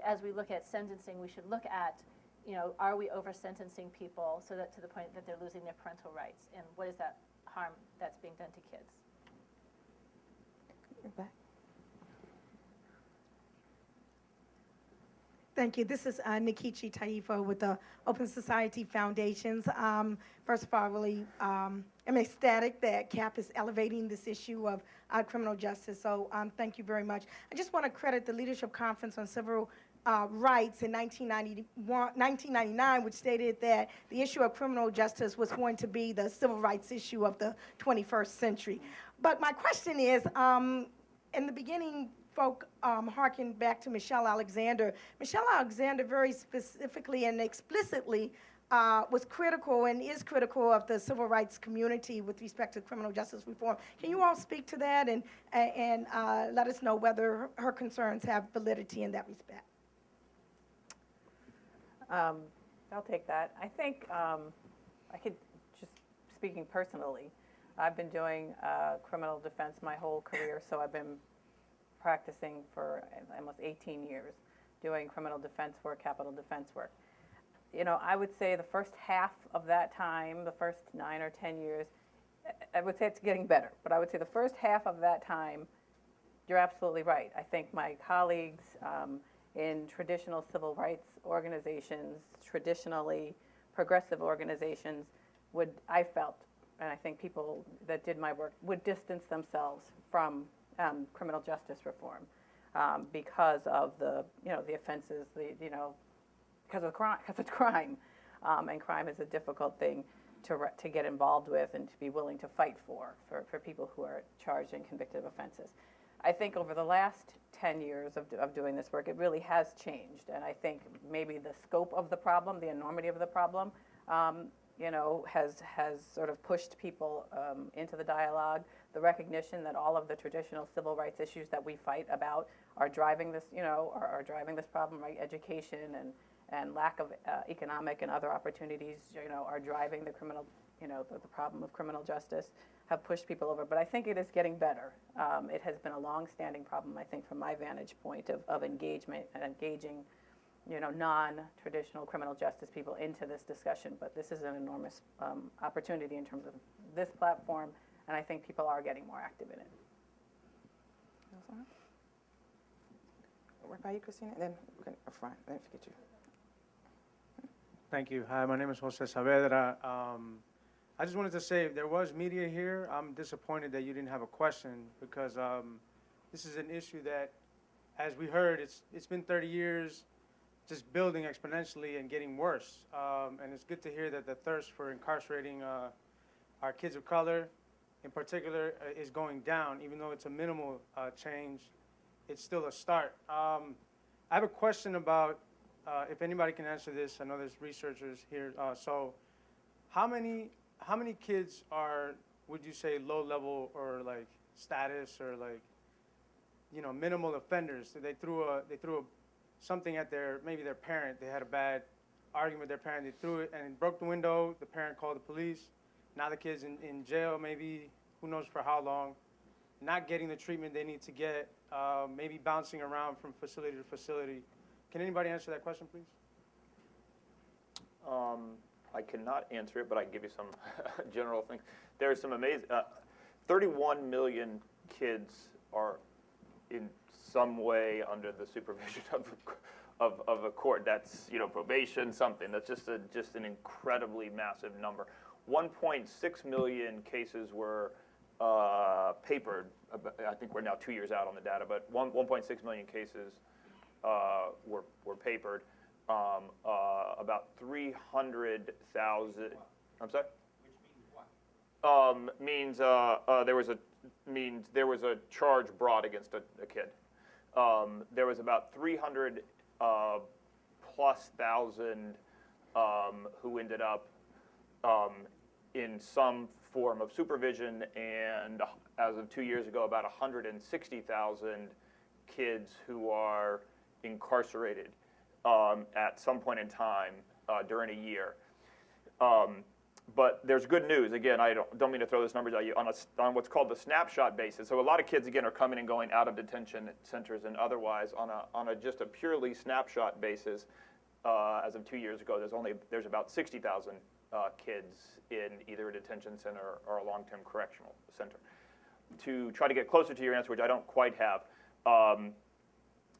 As we look at sentencing, we should look at, are we over sentencing people so that to the point that they're losing their parental rights, and what is that harm that's being done to kids? You're back. Thank you. This is Nikichi Taifa with the Open Society Foundations. First of all, I really am ecstatic that CAP is elevating this issue of criminal justice. So thank you very much. I just want to credit the Leadership Conference on Civil Rights in 1999, which stated that the issue of criminal justice was going to be the civil rights issue of the 21st century. But my question is, in the beginning, folk harkened back to Michelle Alexander. Michelle Alexander very specifically and explicitly was critical and is critical of the civil rights community with respect to criminal justice reform. Can you all speak to that and let us know whether her concerns have validity in that respect? I'll take that. I think I could, just speaking personally, I've been doing criminal defense my whole career, so I've been practicing for almost 18 years, doing criminal defense work, capital defense work. You know, I would say the first half of that time, the first 9 or 10 years, I would say it's getting better, but I would say the first half of that time, you're absolutely right. I think my colleagues in traditional civil rights organizations, traditionally progressive organizations, I felt, and I think people that did my work would distance themselves from criminal justice reform because of the offenses, because of crime, because it's crime, and crime is a difficult thing to get involved with and to be willing to fight for people who are charged and convicted of offenses. I think over the last 10 years of doing this work, it really has changed, and I think maybe the scope of the problem, the enormity of the problem, has sort of pushed people into the dialogue. The recognition that all of the traditional civil rights issues that we fight about are driving this, are driving this problem, right? Education and lack of economic and other opportunities, are driving the criminal, the problem of criminal justice, have pushed people over. But I think it is getting better. It has been a long-standing problem, I think, from my vantage point of engagement and engaging, non-traditional criminal justice people into this discussion. But this is an enormous opportunity in terms of this platform, and I think people are getting more active in it. Right by you, Christina, and then we're going to Fran, then forget you. Thank you. Hi, my name is Jose Saavedra. I just wanted to say, if there was media here, I'm disappointed that you didn't have a question because this is an issue that, as we heard, it's been 30 years just building exponentially and getting worse. And it's good to hear that the thirst for incarcerating our kids of color, in particular, is going down. Even though it's a minimal change, it's still a start. I have a question about, if anybody can answer this, I know there's researchers here. So how many kids are, would you say, low level or like status or like, minimal offenders? They threw something at maybe their parent. They had a bad argument with their parent. They threw it and it broke the window. The parent called the police. Now the kid's in jail, maybe who knows for how long, not getting the treatment they need to get, maybe bouncing around from facility to facility. Can anybody answer that question, please? I cannot answer it, but I can give you some general things. There's some amazing, 31 million kids are in some way under the supervision of a court. That's, probation, something. That's just an incredibly massive number. 1.6 million cases were papered. I think we're now 2 years out on the data, but 1.6 million cases were papered. About 300,000. I'm sorry. Which means what? Means there was a charge brought against a kid. There was about 300 plus thousand who ended up in some form of supervision, and as of 2 years ago, about 160,000 kids who are incarcerated at some point in time during a year. But there's good news. Again, I don't mean to throw this numbers at you on what's called the snapshot basis. So a lot of kids, again, are coming and going out of detention centers and otherwise on just a purely snapshot basis. As of 2 years ago, there's about 60,000 kids in either a detention center or a long-term correctional center. To try to get closer to your answer, which I don't quite have,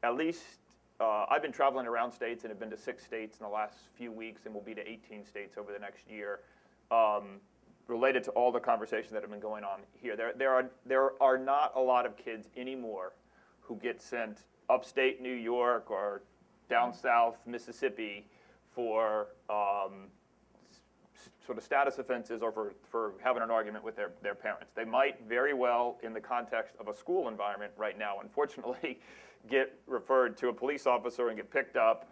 at least I've been traveling around states and have been to 6 states in the last few weeks and will be to 18 states over the next year, related to all the conversations that have been going on here. There are not a lot of kids anymore who get sent upstate New York or down south Mississippi for sort of status offenses or for having an argument with their parents. They might very well, in the context of a school environment right now, unfortunately, get referred to a police officer and get picked up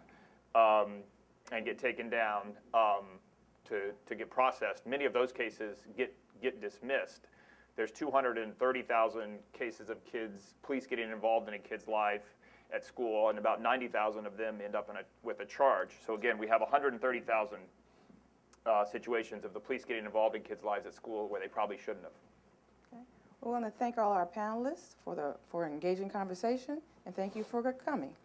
and get taken down to get processed. Many of those cases get dismissed. There's 230,000 cases of police getting involved in a kid's life at school, and about 90,000 of them end up with a charge. So again, we have 130,000 situations of the police getting involved in kids' lives at school where they probably shouldn't have. Okay. We want to thank all our panelists for engaging conversation, and thank you for coming.